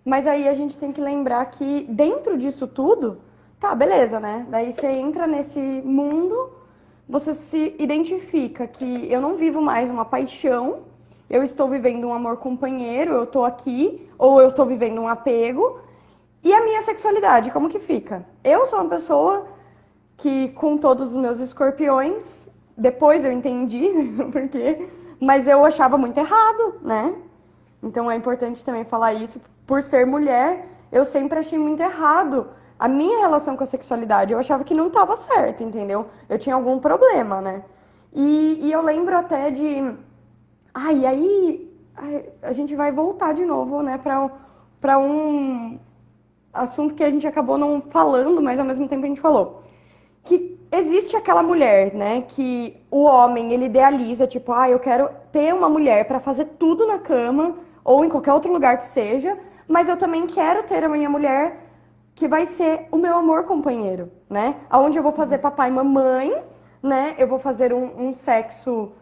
Mas aí a gente tem que lembrar que dentro disso tudo, tá, beleza, né? Daí você entra nesse mundo, você se identifica que eu não vivo mais uma paixão, eu estou vivendo um amor companheiro, eu tô aqui, ou eu estou vivendo um apego, E a minha sexualidade, como que fica? Eu sou uma pessoa que, com todos os meus escorpiões, depois eu entendi por quê, mas eu achava muito errado, né? Então é importante também falar isso. Por ser mulher, eu sempre achei muito errado a minha relação com a sexualidade. Eu achava que não estava certo, entendeu? Eu tinha algum problema, né? E eu lembro até de... E aí a gente vai voltar de novo, né, para um assunto que a gente acabou não falando, mas ao mesmo tempo a gente falou. Que existe aquela mulher, né, que o homem, ele idealiza, tipo, eu quero ter uma mulher para fazer tudo na cama ou em qualquer outro lugar que seja, mas eu também quero ter a minha mulher que vai ser o meu amor companheiro, né? Onde eu vou fazer papai e mamãe, né? Eu vou fazer um sexo,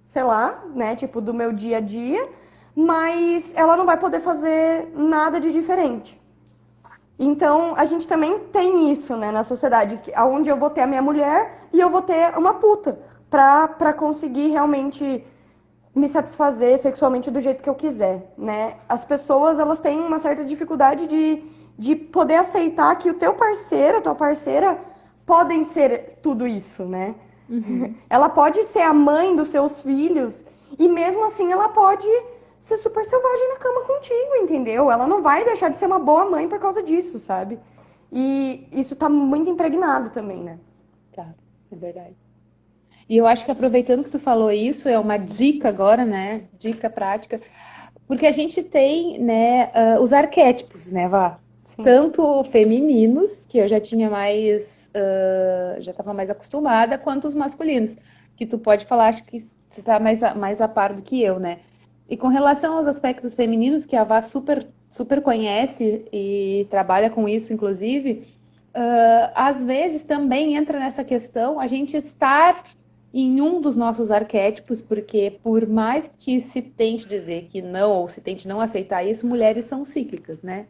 sei lá, né, tipo do meu dia a dia, mas ela não vai poder fazer nada de diferente. Então, a gente também tem isso, né, na sociedade, onde eu vou ter a minha mulher e eu vou ter uma puta, pra conseguir realmente me satisfazer sexualmente do jeito que eu quiser, né? As pessoas, elas têm uma certa dificuldade de poder aceitar que o teu parceiro, a tua parceira, podem ser tudo isso, né? Ela pode ser a mãe dos seus filhos e mesmo assim ela pode ser super selvagem na cama contigo, entendeu? Ela não vai deixar de ser uma boa mãe por causa disso, sabe? E isso tá muito impregnado também, né? Tá, é verdade. E eu acho que aproveitando que tu falou isso, é uma dica agora, né? Dica prática. Porque a gente tem, né, os arquétipos, né, Vá? Sim. Tanto femininos, que eu já tinha mais, já estava mais acostumada, quanto os masculinos, que tu pode falar, acho que você está mais a par do que eu, né? E com relação aos aspectos femininos, que a Vá super conhece e trabalha com isso, inclusive, às vezes também entra nessa questão a gente estar em um dos nossos arquétipos, porque por mais que se tente dizer que não, ou se tente não aceitar isso, mulheres são cíclicas, né?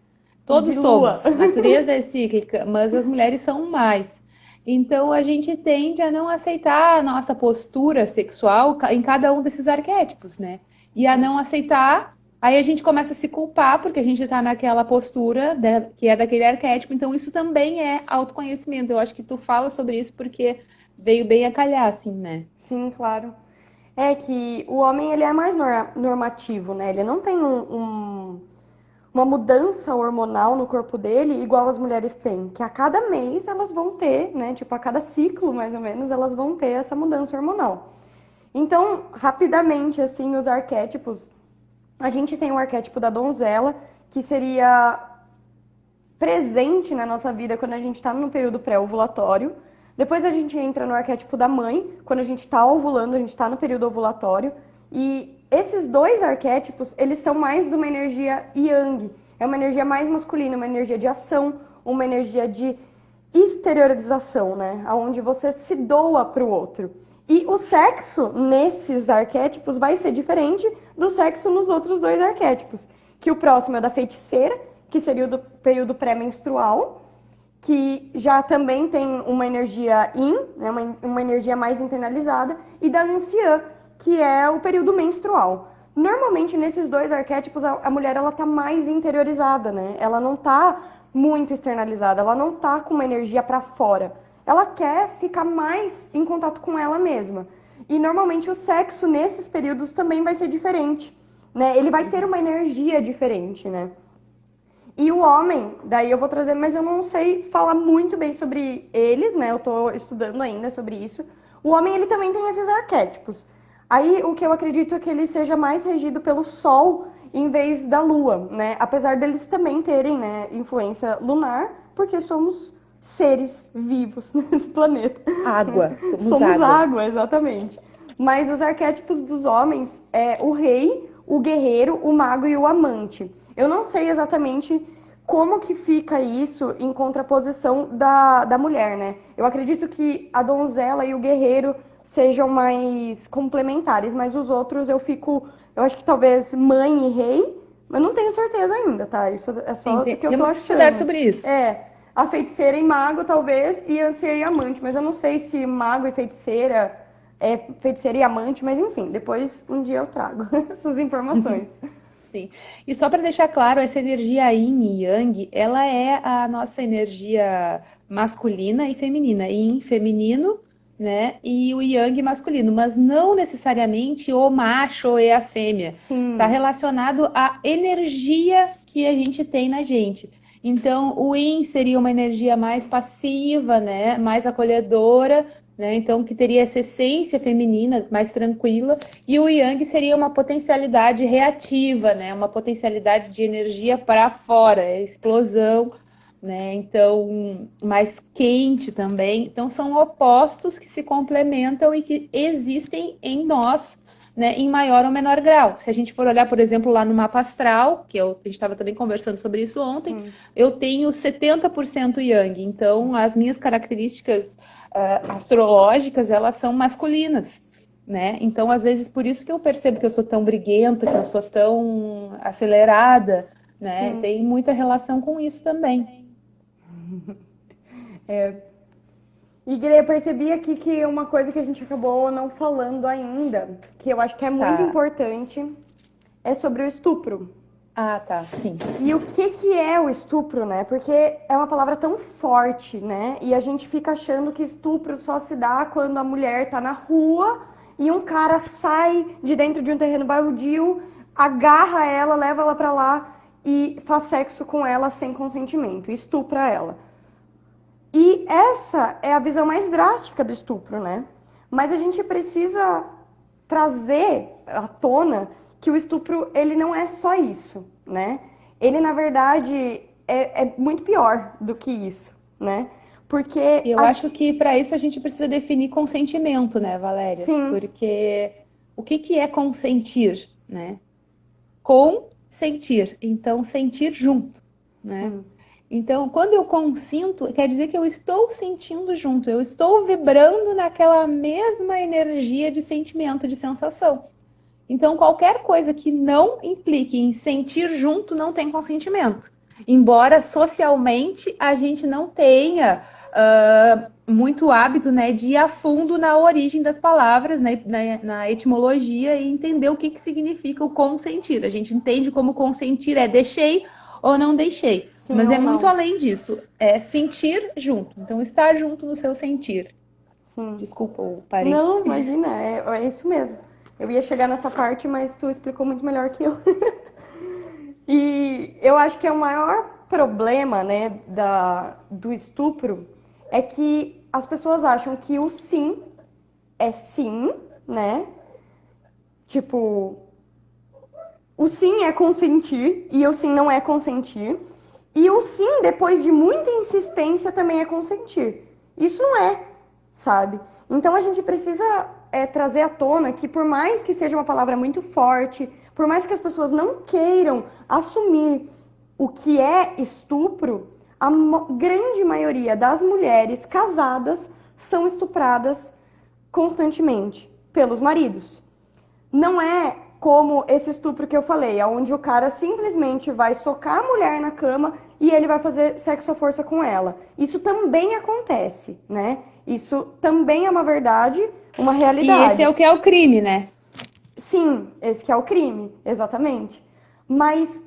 Todos De lua. somos, a natureza é cíclica, mas as mulheres são mais. Então a gente tende a não aceitar a nossa postura sexual em cada um desses arquétipos, né? E a não aceitar, aí a gente começa a se culpar porque a gente está naquela postura que é daquele arquétipo. Então isso também é autoconhecimento. Eu acho que tu fala sobre isso porque veio bem a calhar, assim, né? Sim, claro. É que o homem, ele é mais normativo, né? Ele não tem uma mudança hormonal no corpo dele igual as mulheres têm, que a cada mês elas vão ter, né? Tipo, a cada ciclo, mais ou menos, elas vão ter essa mudança hormonal. Então, rapidamente, assim, os arquétipos, a gente tem o arquétipo da donzela, que seria presente na nossa vida quando a gente está no período pré-ovulatório. Depois a gente entra no arquétipo da mãe, quando a gente está ovulando, a gente está no período ovulatório. E esses dois arquétipos, eles são mais de uma energia yang. É uma energia mais masculina, uma energia de ação, uma energia de exteriorização, né? Onde você se doa para o outro. E o sexo nesses arquétipos vai ser diferente do sexo nos outros dois arquétipos. Que o próximo é da feiticeira, que seria o do período pré-menstrual, que já também tem uma energia yin, né, uma energia mais internalizada, e da anciã, que é o período menstrual. Normalmente, nesses dois arquétipos, a mulher ela tá mais interiorizada, né? Ela não tá muito externalizada, ela não tá com uma energia para fora. Ela quer ficar mais em contato com ela mesma. E normalmente o sexo nesses períodos também vai ser diferente, né? Ele vai ter uma energia diferente, né? E o homem, daí eu vou trazer, mas eu não sei falar muito bem sobre eles, né? Eu tô estudando ainda sobre isso. O homem, ele também tem esses arquétipos. Aí, o que eu acredito é que ele seja mais regido pelo Sol em vez da Lua, né? Apesar deles também terem, né, influência lunar, porque somos seres vivos nesse planeta. Água, Somos água, exatamente. Mas os arquétipos dos homens é o rei, o guerreiro, o mago e o amante. Eu não sei exatamente como que fica isso em contraposição da mulher, né? Eu acredito que a donzela e o guerreiro sejam mais complementares, mas os outros eu acho que talvez mãe e rei, mas não tenho certeza ainda, tá? Isso é só o que eu tô achando. Temos que estudar sobre isso. A feiticeira e mago talvez, e anciã e amante, mas eu não sei se mago e feiticeira é feiticeira e amante, mas enfim, depois um dia eu trago essas informações. Sim. E só para deixar claro, essa energia yin e yang, ela é a nossa energia masculina e feminina. Yin feminino, né? E o yang masculino, mas não necessariamente o macho e a fêmea. Está Sim, relacionado à energia que a gente tem na gente. Então, o yin seria uma energia mais passiva, né? Mais acolhedora, né? Então, que teria essa essência feminina, mais tranquila. E o Yang seria uma potencialidade reativa, né? Uma potencialidade de energia para fora, é explosão, né? Então, mais quente também. Então, são opostos que se complementam e que existem em nós, né, em maior ou menor grau. Se a gente for olhar, por exemplo, lá no mapa astral, a gente estava também conversando sobre isso ontem, sim. eu tenho 70% Yang. Então, as minhas características astrológicas, elas são masculinas, né? Então, às vezes, por isso que eu percebo que eu sou tão briguenta, que eu sou tão acelerada, né? Sim. Tem muita relação com isso também. E Grey, eu percebi aqui que uma coisa que a gente acabou não falando ainda, que eu acho que é muito Sa- importante, é sobre o estupro. Ah, tá, sim. E o que que é o estupro, né? Porque é uma palavra tão forte, né? E a gente fica achando que estupro só se dá quando a mulher tá na rua e um cara sai de dentro de um terreno baldio, agarra ela, leva ela pra lá e faz sexo com ela sem consentimento, estupra ela. E essa é a visão mais drástica do estupro, né? Mas a gente precisa trazer à tona que o estupro, ele não é só isso, né? Ele, na verdade, é muito pior do que isso, né? Porque, E eu acho que para isso a gente precisa definir consentimento, né, Valéria? sim, Porque o que que é consentir, né? Consentir, então sentir junto, né? sim, Então, quando eu consinto, quer dizer que eu estou sentindo junto, eu estou vibrando naquela mesma energia de sentimento, de sensação. Então, qualquer coisa que não implique em sentir junto não tem consentimento. Embora socialmente a gente não tenha muito hábito, né, de ir a fundo na origem das palavras, né, na etimologia e entender o que, que significa o consentir. A gente entende como consentir é deixei ou não deixei, sim mas é ou muito não. além disso, é sentir junto. Então, estar junto no seu sentir. Sim. Desculpa, eu parei. Não, imagina, é isso mesmo. Eu ia chegar nessa parte, mas tu explicou muito melhor que eu. E eu acho que é o maior problema, né, do estupro é que as pessoas acham que o sim é sim, né? Tipo, o sim é consentir e o sim não é consentir. E o sim, depois de muita insistência, também é consentir. Isso não é, sabe? Então a gente precisa trazer à tona que, por mais que seja uma palavra muito forte, por mais que as pessoas não queiram assumir o que é estupro, a grande maioria das mulheres casadas são estupradas constantemente pelos maridos. Não é como esse estupro que eu falei, onde o cara simplesmente vai socar a mulher na cama e ele vai fazer sexo à força com ela. Isso também acontece, né? Isso também é uma verdade, uma E esse é realidade. o que é o crime, né? Sim, esse que é o crime, exatamente. Mas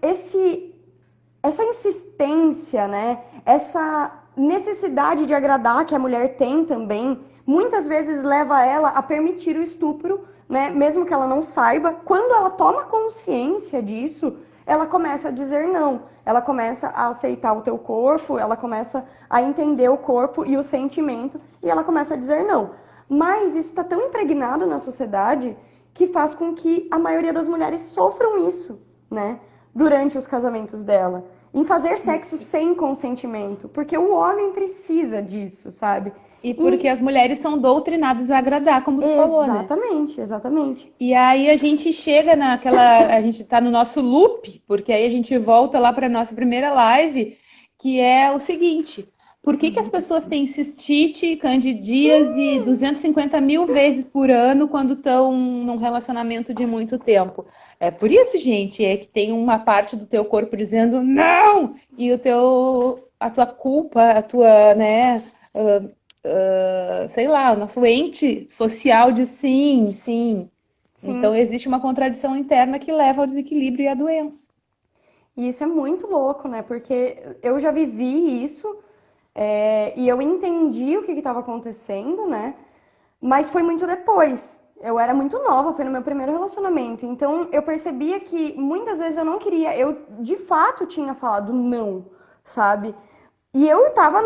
essa insistência, né? Essa necessidade de agradar que a mulher tem também, muitas vezes leva ela a permitir o estupro, né? Mesmo que ela não saiba. Quando ela toma consciência disso, ela começa a dizer não. Ela começa a aceitar o teu corpo, ela começa a entender o corpo e o sentimento, e ela começa a dizer não. Mas isso está tão impregnado na sociedade que faz com que a maioria das mulheres sofram isso, né? Durante os casamentos dela. Em fazer sexo sem consentimento. Porque o homem precisa disso, sabe? E porque E as mulheres são doutrinadas a agradar, como tu falou, né? exatamente, exatamente. E aí a gente chega naquela, a gente tá no nosso loop, porque aí a gente volta lá para nossa primeira live, que é o seguinte: por que que as pessoas têm cistite, candidíase 250 mil vezes por ano quando estão num relacionamento de muito tempo? É por isso, gente, é que tem uma parte do teu corpo dizendo não, e a tua culpa, a tua, né, sei lá, o nosso ente social diz sim, sim. Então, Sim. existe uma contradição interna que leva ao desequilíbrio e à doença. E isso é muito louco, né? Porque eu já vivi isso, e eu entendi o que estava acontecendo, né? Mas foi muito depois. Eu era muito nova, foi no meu primeiro relacionamento. Então eu percebia que muitas vezes eu não queria, eu de fato tinha falado não, sabe? E eu tava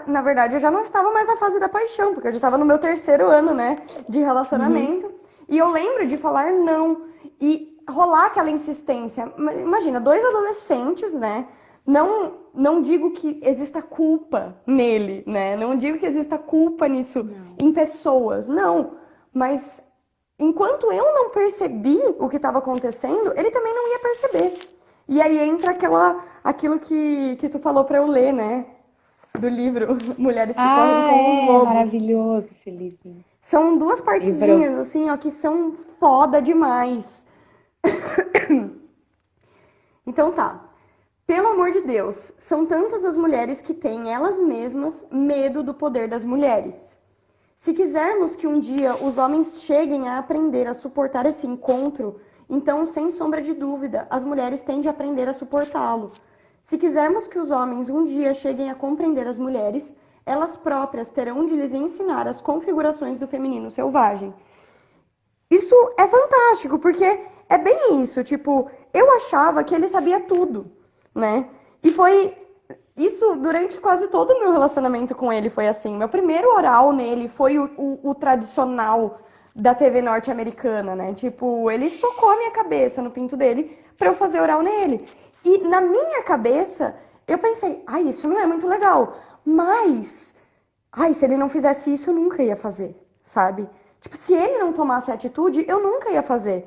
na verdade, eu já não estava mais na fase da paixão, porque eu já estava no meu terceiro ano, né, de Uhum. relacionamento. E eu lembro de falar não e rolar aquela insistência. Imagina, dois adolescentes, né? Não digo que exista culpa nele, né? Não digo que exista culpa nisso Não. em pessoas, não. Mas enquanto eu não percebi o que estava acontecendo, ele também não ia perceber. E aí entra aquilo que tu falou para eu ler, né? Do livro Mulheres que Correm Ah, com os é Lobos. maravilhoso esse livro. São duas Livro. partezinhas, assim, ó, que são foda demais. Então tá. Pelo amor de Deus, são tantas as mulheres que têm elas mesmas medo do poder das mulheres. Se quisermos que um dia os homens cheguem a aprender a suportar esse encontro, então, sem sombra de dúvida, as mulheres têm de aprender a suportá-lo. Se quisermos que os homens um dia cheguem a compreender as mulheres, elas próprias terão de lhes ensinar as configurações do feminino selvagem. Isso é fantástico, porque é bem isso, tipo, eu achava que ele sabia tudo, né? E foi isso durante quase todo o meu relacionamento com ele foi assim. Meu primeiro oral nele foi o tradicional da TV norte-americana, né? Tipo, ele socou a minha cabeça no pinto dele pra eu fazer oral nele. E na minha cabeça, eu pensei, ai, isso não é muito legal. Mas ai, se ele não fizesse isso, eu nunca ia fazer, sabe? Tipo, se ele não tomasse a atitude, eu nunca ia fazer.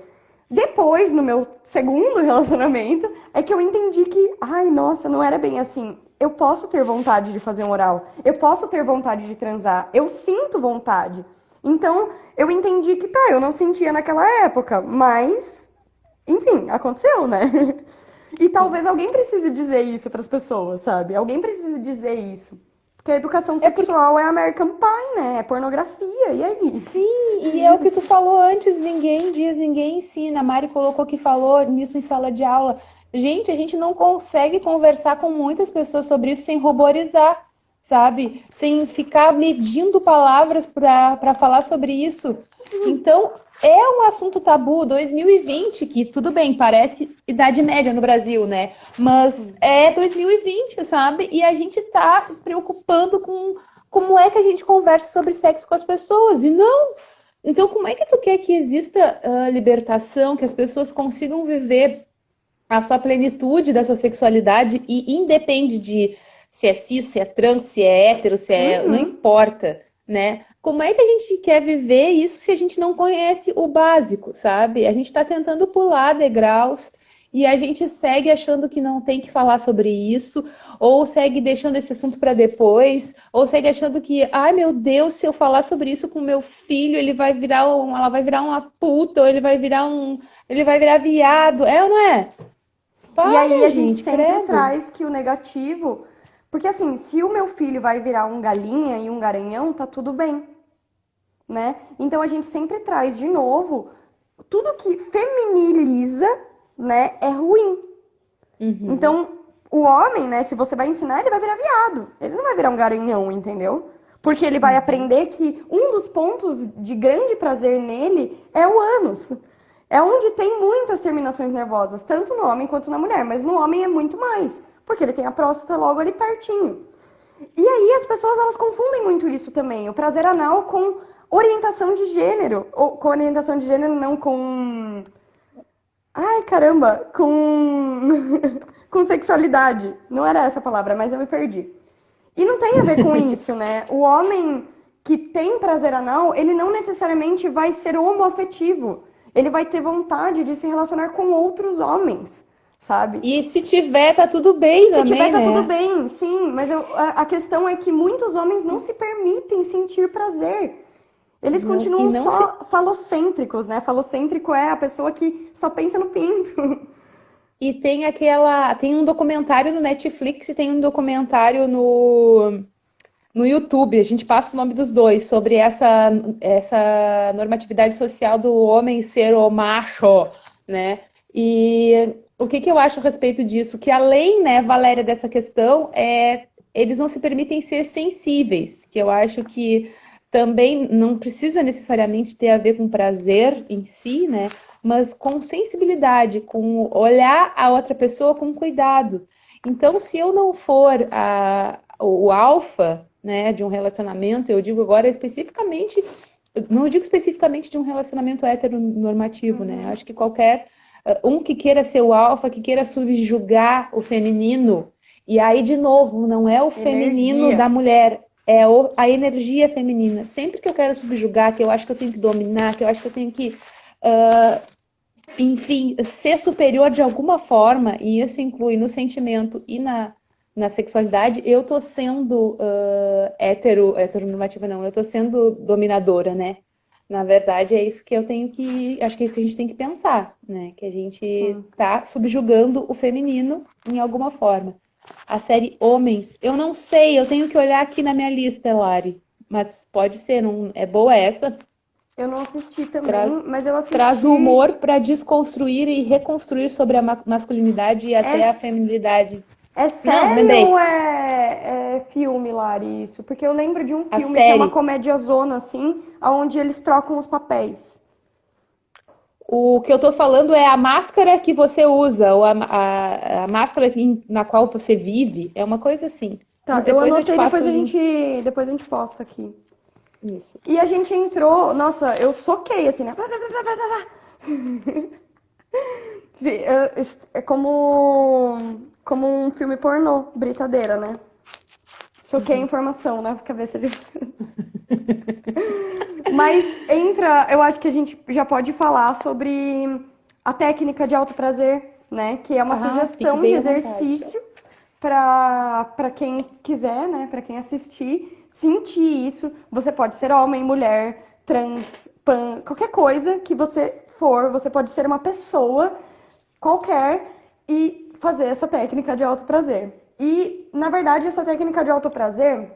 Depois, no meu segundo relacionamento, é que eu entendi que, ai, nossa, não era bem assim. Eu posso ter vontade de fazer um oral, eu posso ter vontade de transar, eu sinto vontade. Então, eu entendi que, tá, eu não sentia naquela época, mas, enfim, aconteceu, né? E Sim. talvez alguém precise dizer isso para as pessoas, sabe? Alguém precise dizer isso. Porque a educação É porque sexual é American Pie, né? É pornografia, e aí? sim, e é o que tu falou antes, ninguém diz, ninguém ensina. A Mari colocou que falou nisso em sala de aula. Gente, a gente não consegue conversar com muitas pessoas sobre isso sem ruborizar, sabe? Sem ficar medindo palavras para falar sobre isso. Então, é um assunto tabu 2020, que tudo bem, parece Idade Média no Brasil, né? Mas é 2020, sabe? E a gente tá se preocupando com como é que a gente conversa sobre sexo com as pessoas? E não. Então, como é que tu quer que exista libertação, que as pessoas consigam viver a sua plenitude da sua sexualidade e independe de se é cis, se é trans, se é hétero, se é. Não Uhum. importa, né? Como é que a gente quer viver isso se a gente não conhece o básico, sabe? A gente está tentando pular degraus e a gente segue achando que não tem que falar sobre isso, ou segue deixando esse assunto para depois, ou segue achando que, ai meu Deus, se eu falar sobre isso com meu filho, ele vai virar ela vai virar uma puta, ou ele vai virar viado, é ou não é? E aí Para, a gente gente, sempre credo. traz que o negativo. Porque assim, se o meu filho vai virar um galinha e um garanhão, tá tudo bem, né? Então a gente sempre traz de novo tudo que feminiliza, né, é ruim. Uhum. Então, o homem, né, se você vai ensinar, ele vai virar viado. Ele não vai virar um garanhão, entendeu? Porque ele vai Uhum. aprender que um dos pontos de grande prazer nele é o ânus. É onde tem muitas terminações nervosas, tanto no homem quanto na mulher, mas no homem é muito mais, porque ele tem a próstata logo ali pertinho. E aí as pessoas elas confundem muito isso também, o prazer anal com orientação de gênero, ou com orientação de gênero não com ai, caramba, com com sexualidade. Não era essa a palavra, mas eu me perdi. E não tem a ver com isso, né? O homem que tem prazer anal, ele não necessariamente vai ser homoafetivo. Ele vai ter vontade de se relacionar com outros homens, sabe? E se tiver, tá tudo E bem se tiver, também, tá tudo né? bem, sim, mas a questão é que muitos homens não se permitem sentir prazer. Eles Não, e continuam não se. só falocêntricos, né? Falocêntrico é a pessoa que só pensa no pinto. E tem aquela. Tem um documentário no Netflix e tem um documentário no no YouTube, a gente passa o nome dos dois, sobre essa normatividade social do homem ser o macho, né? E o que eu acho a respeito disso? Que além, né, Valéria, dessa questão, eles não se permitem ser sensíveis, que eu acho que também não precisa necessariamente ter a ver com prazer em si, né? Mas com sensibilidade, com olhar a outra pessoa com cuidado. Então, se eu não for o alfa, né, de um relacionamento, eu digo agora especificamente, não digo especificamente de um relacionamento heteronormativo, né? Eu acho que qualquer um que queira ser o alfa, que queira subjugar o feminino, e aí, de novo, não é o feminino Energia. da mulher, a energia feminina. Sempre que eu quero subjugar, que eu acho que eu tenho que dominar, que eu acho que eu tenho que enfim, ser superior de alguma forma, e isso inclui no sentimento e na sexualidade, eu tô sendo heteronormativa, não, eu tô sendo dominadora, né? Na verdade, é isso que eu tenho que. Acho que é isso que a gente tem que pensar, né? Que a gente Sim. tá subjugando o feminino em alguma forma. A série Homens, eu não sei, eu tenho que olhar aqui na minha lista, Lari. Mas pode ser, não é boa essa? Eu não assisti também, Traz, mas eu traz assisti. o humor para desconstruir e reconstruir sobre a masculinidade e É, até a feminilidade. é Não, série ou lembrei. é filme, Lari, isso? Porque eu lembro de um A filme que é uma série. comédia zona, assim, onde eles trocam os papéis. O que eu tô falando é a máscara que você usa, ou a máscara na qual você vive. É uma coisa assim. Tá, Mas eu depois eu te anotei, passo o link. depois a gente posta aqui. Isso. E a gente entrou, nossa, eu soquei assim, né? É como um filme pornô, britadeira, né? Soquei a informação na cabeça de vocês. Mas entra, eu acho que a gente já pode falar sobre a técnica de autoprazer, né? Que é uma Ah, fique sugestão de bem à vontade. exercício para quem quiser, né? Para quem assistir, sentir isso. Você pode ser homem, mulher, trans, pan, qualquer coisa que você for, você pode ser uma pessoa qualquer e fazer essa técnica de autoprazer. E, na verdade, essa técnica de autoprazer,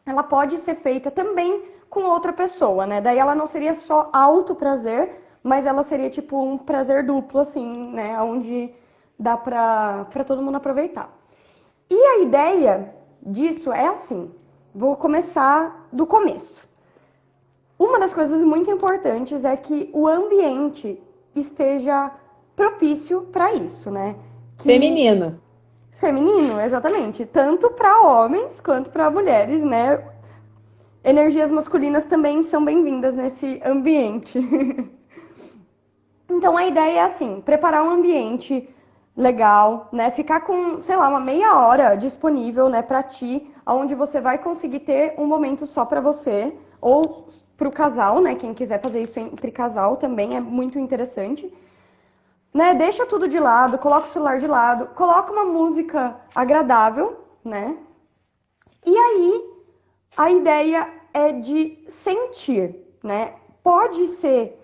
ela pode ser feita também com outra pessoa, né? Daí ela não seria só autoprazer, mas ela seria tipo um prazer duplo, assim, né? Onde dá pra todo mundo aproveitar. E a ideia disso é assim, vou começar do começo. Uma das coisas muito importantes é que o ambiente esteja propício para isso, né? Que Feminino. feminino, exatamente, tanto para homens quanto para mulheres, né? Energias masculinas também são bem-vindas nesse ambiente. Então a ideia é assim, preparar um ambiente legal, né? Ficar com, sei lá, uma meia hora disponível, né, para ti, onde você vai conseguir ter um momento só para você ou para o casal, né? Quem quiser fazer isso entre casal também é muito interessante. Né? Deixa tudo de lado, coloca o celular de lado, coloca uma música agradável, né? E aí a ideia é de sentir, né? Pode ser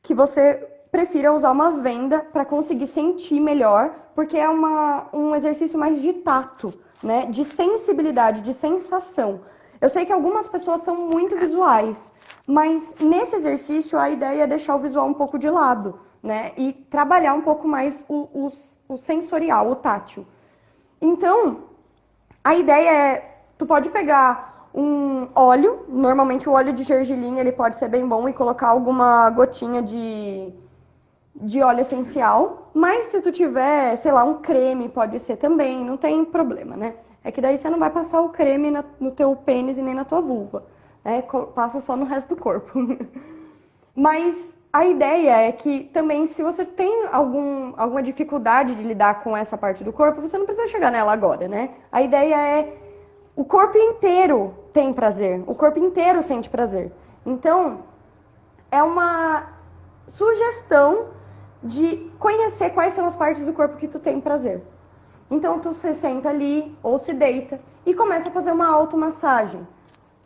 que você prefira usar uma venda para conseguir sentir melhor, porque é um exercício mais de tato, né? De sensibilidade, de sensação. Eu sei que algumas pessoas são muito visuais, mas nesse exercício a ideia é deixar o visual um pouco de lado, né? E trabalhar um pouco mais o sensorial, o tátil. Então, a ideia é, tu pode pegar um óleo, normalmente o óleo de gergelim ele pode ser bem bom e colocar alguma gotinha de óleo essencial, mas se tu tiver, sei lá, um creme pode ser também, não tem problema, né? É que daí você não vai passar o creme no teu pênis e nem na tua vulva, né? Passa só no resto do corpo. Mas a ideia é que também, se você tem alguma dificuldade de lidar com essa parte do corpo, você não precisa chegar nela agora, né? A ideia é o corpo inteiro tem prazer, o corpo inteiro sente prazer. Então, é uma sugestão de conhecer quais são as partes do corpo que tu tem prazer. Então, tu se senta ali ou se deita e começa a fazer uma automassagem.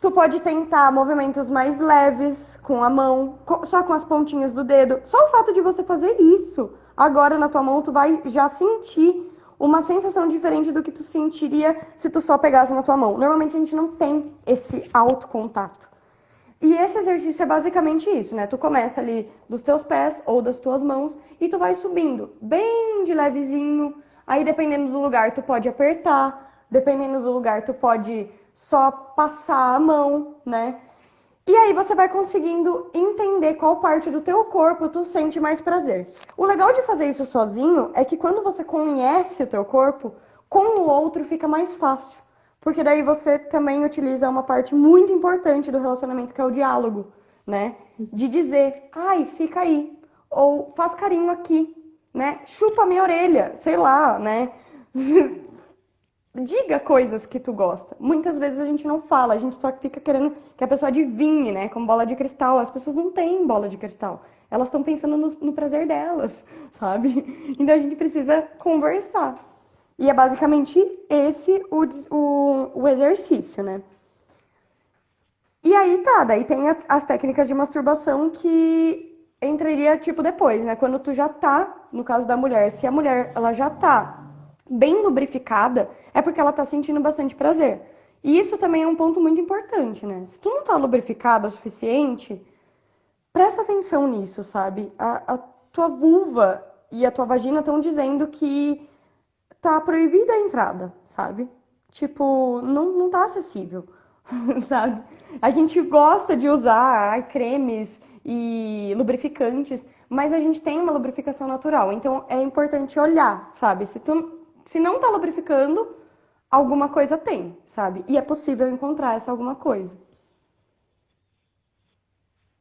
Tu pode tentar movimentos mais leves com a mão, só com as pontinhas do dedo. Só o fato de você fazer isso agora na tua mão, tu vai já sentir uma sensação diferente do que tu sentiria se tu só pegasse na tua mão. Normalmente a gente não tem esse autocontato. E esse exercício é basicamente isso, né? Tu começa ali dos teus pés ou das tuas mãos e tu vai subindo bem de levezinho. Aí, dependendo do lugar, tu pode apertar. Dependendo do lugar, tu pode só passar a mão, né? E aí você vai conseguindo entender qual parte do teu corpo tu sente mais prazer. O legal de fazer isso sozinho é que quando você conhece o teu corpo, com o outro fica mais fácil. Porque daí você também utiliza uma parte muito importante do relacionamento, que é o diálogo, né? De dizer, ai, fica aí. Ou faz carinho aqui, né? Chupa minha orelha, sei lá, né? Diga coisas que tu gosta. Muitas vezes a gente não fala, a gente só fica querendo que a pessoa adivinhe, né? Com bola de cristal. As pessoas não têm bola de cristal. Elas estão pensando no prazer delas, sabe? Então a gente precisa conversar. E é basicamente esse o exercício, né? E aí tá, daí tem as técnicas de masturbação que entraria tipo depois, né? Quando tu já tá, no caso da mulher, se a mulher ela já tá bem lubrificada, é porque ela tá sentindo bastante prazer. E isso também é um ponto muito importante, né? Se tu não tá lubrificada o suficiente, presta atenção nisso, sabe? A tua vulva e a tua vagina estão dizendo que tá proibida a entrada, sabe? Tipo, não tá acessível, sabe? A gente gosta de usar cremes e lubrificantes, mas a gente tem uma lubrificação natural. Então é importante olhar, sabe? Se não tá lubrificando, alguma coisa tem, sabe? E é possível encontrar essa alguma coisa.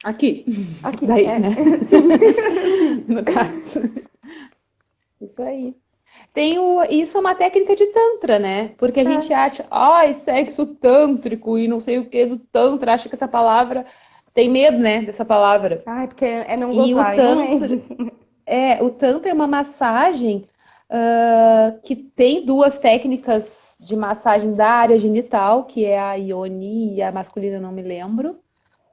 Aqui. Aqui, Daí, é. né? Sim. No caso. Isso aí. Isso é uma técnica de tantra, né? Porque a gente É. acha, ai, sexo tântrico e não sei o que do tantra, acha que essa palavra tem medo, né, dessa palavra. Ai, porque é não E o gozar, e não é tantra, isso. o tantra é uma massagem que tem duas técnicas de massagem da área genital, que é a Yoni e a masculina, eu não me lembro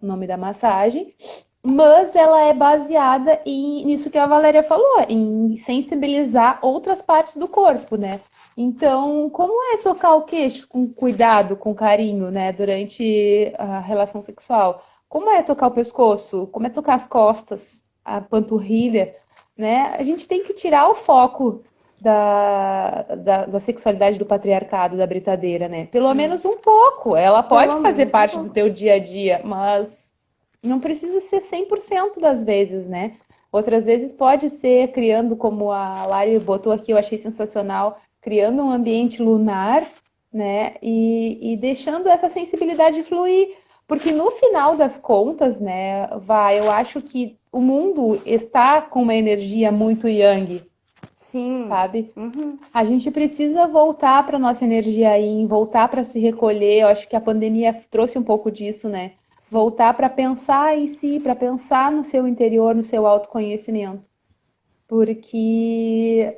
o nome da massagem, mas ela é baseada nisso que a Valéria falou, em sensibilizar outras partes do corpo, né? Então, como é tocar o queixo com cuidado, com carinho, né, durante a relação sexual? Como é tocar o pescoço? Como é tocar as costas, a panturrilha, né? A gente tem que tirar o foco da sexualidade do patriarcado, da britadeira, né? Pelo Sim, menos um pouco. Ela pode pelo fazer menos um parte do pouco. teu dia a dia, mas não precisa ser 100% das vezes, né? Outras vezes pode ser criando, como a Lari botou aqui, eu achei sensacional, criando um ambiente lunar, né? E deixando essa sensibilidade fluir. Porque no final das contas, né, eu acho que o mundo está com uma energia muito yang, Sim. sabe? Uhum. A gente precisa voltar para nossa energia yin, voltar para se recolher. Eu acho que a pandemia trouxe um pouco disso, né? Sim. Voltar para pensar em si, para pensar no seu interior, no seu autoconhecimento. Porque,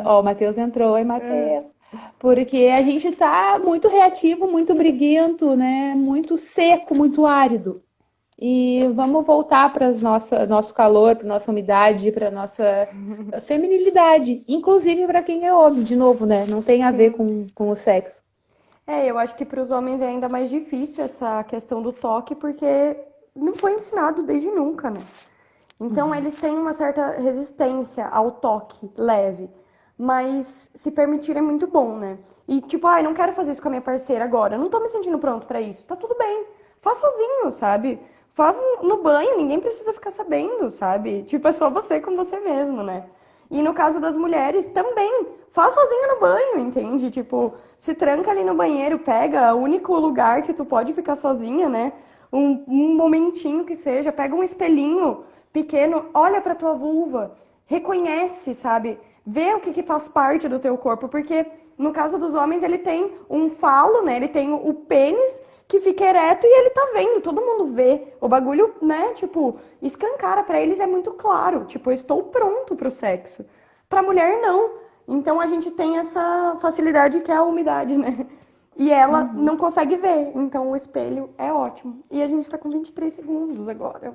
ó, o Matheus entrou, oi, É. Matheus. Porque a gente tá muito reativo, muito briguento, né? Muito seco, muito árido. E vamos voltar para nosso calor, para nossa umidade, para nossa feminilidade, inclusive para quem é homem, de novo, né? Não tem a ver Sim. com o sexo. É, eu acho que para os homens é ainda mais difícil essa questão do toque, porque não foi ensinado desde nunca, né? Então eles têm uma certa resistência ao toque leve, mas se permitir é muito bom, né? E tipo, ai, não quero fazer isso com a minha parceira agora, eu não tô me sentindo pronto pra isso. Tá tudo bem. Faz sozinho, sabe? Faz no banho, ninguém precisa ficar sabendo, sabe? Tipo, é só você com você mesmo, né? E no caso das mulheres também, faz sozinho no banho, entende? Tipo, se tranca ali no banheiro, pega o único lugar que tu pode ficar sozinha, né? Um momentinho que seja, pega um espelhinho pequeno, olha pra tua vulva, reconhece, sabe? Vê o que faz parte do teu corpo, porque no caso dos homens ele tem um falo, né? Ele tem o pênis que fica ereto e ele tá vendo, todo mundo vê. O bagulho, né, tipo, escancara pra eles é muito claro, tipo, eu estou pronto pro sexo. Pra mulher não. Então a gente tem essa facilidade que é a umidade, né? E ela não Uhum. consegue ver, então o espelho é ótimo. E a gente tá com 23 segundos agora.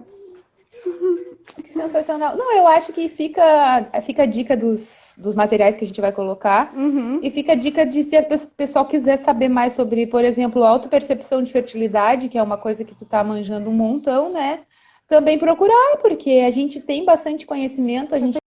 Que sensacional. Não, eu acho que fica a dica dos materiais que a gente vai colocar e fica a dica de se o pessoal quiser saber mais sobre, por exemplo, autopercepção de fertilidade, que é uma coisa que tu tá manjando um montão, né? Também procurar, porque a gente tem bastante conhecimento, a gente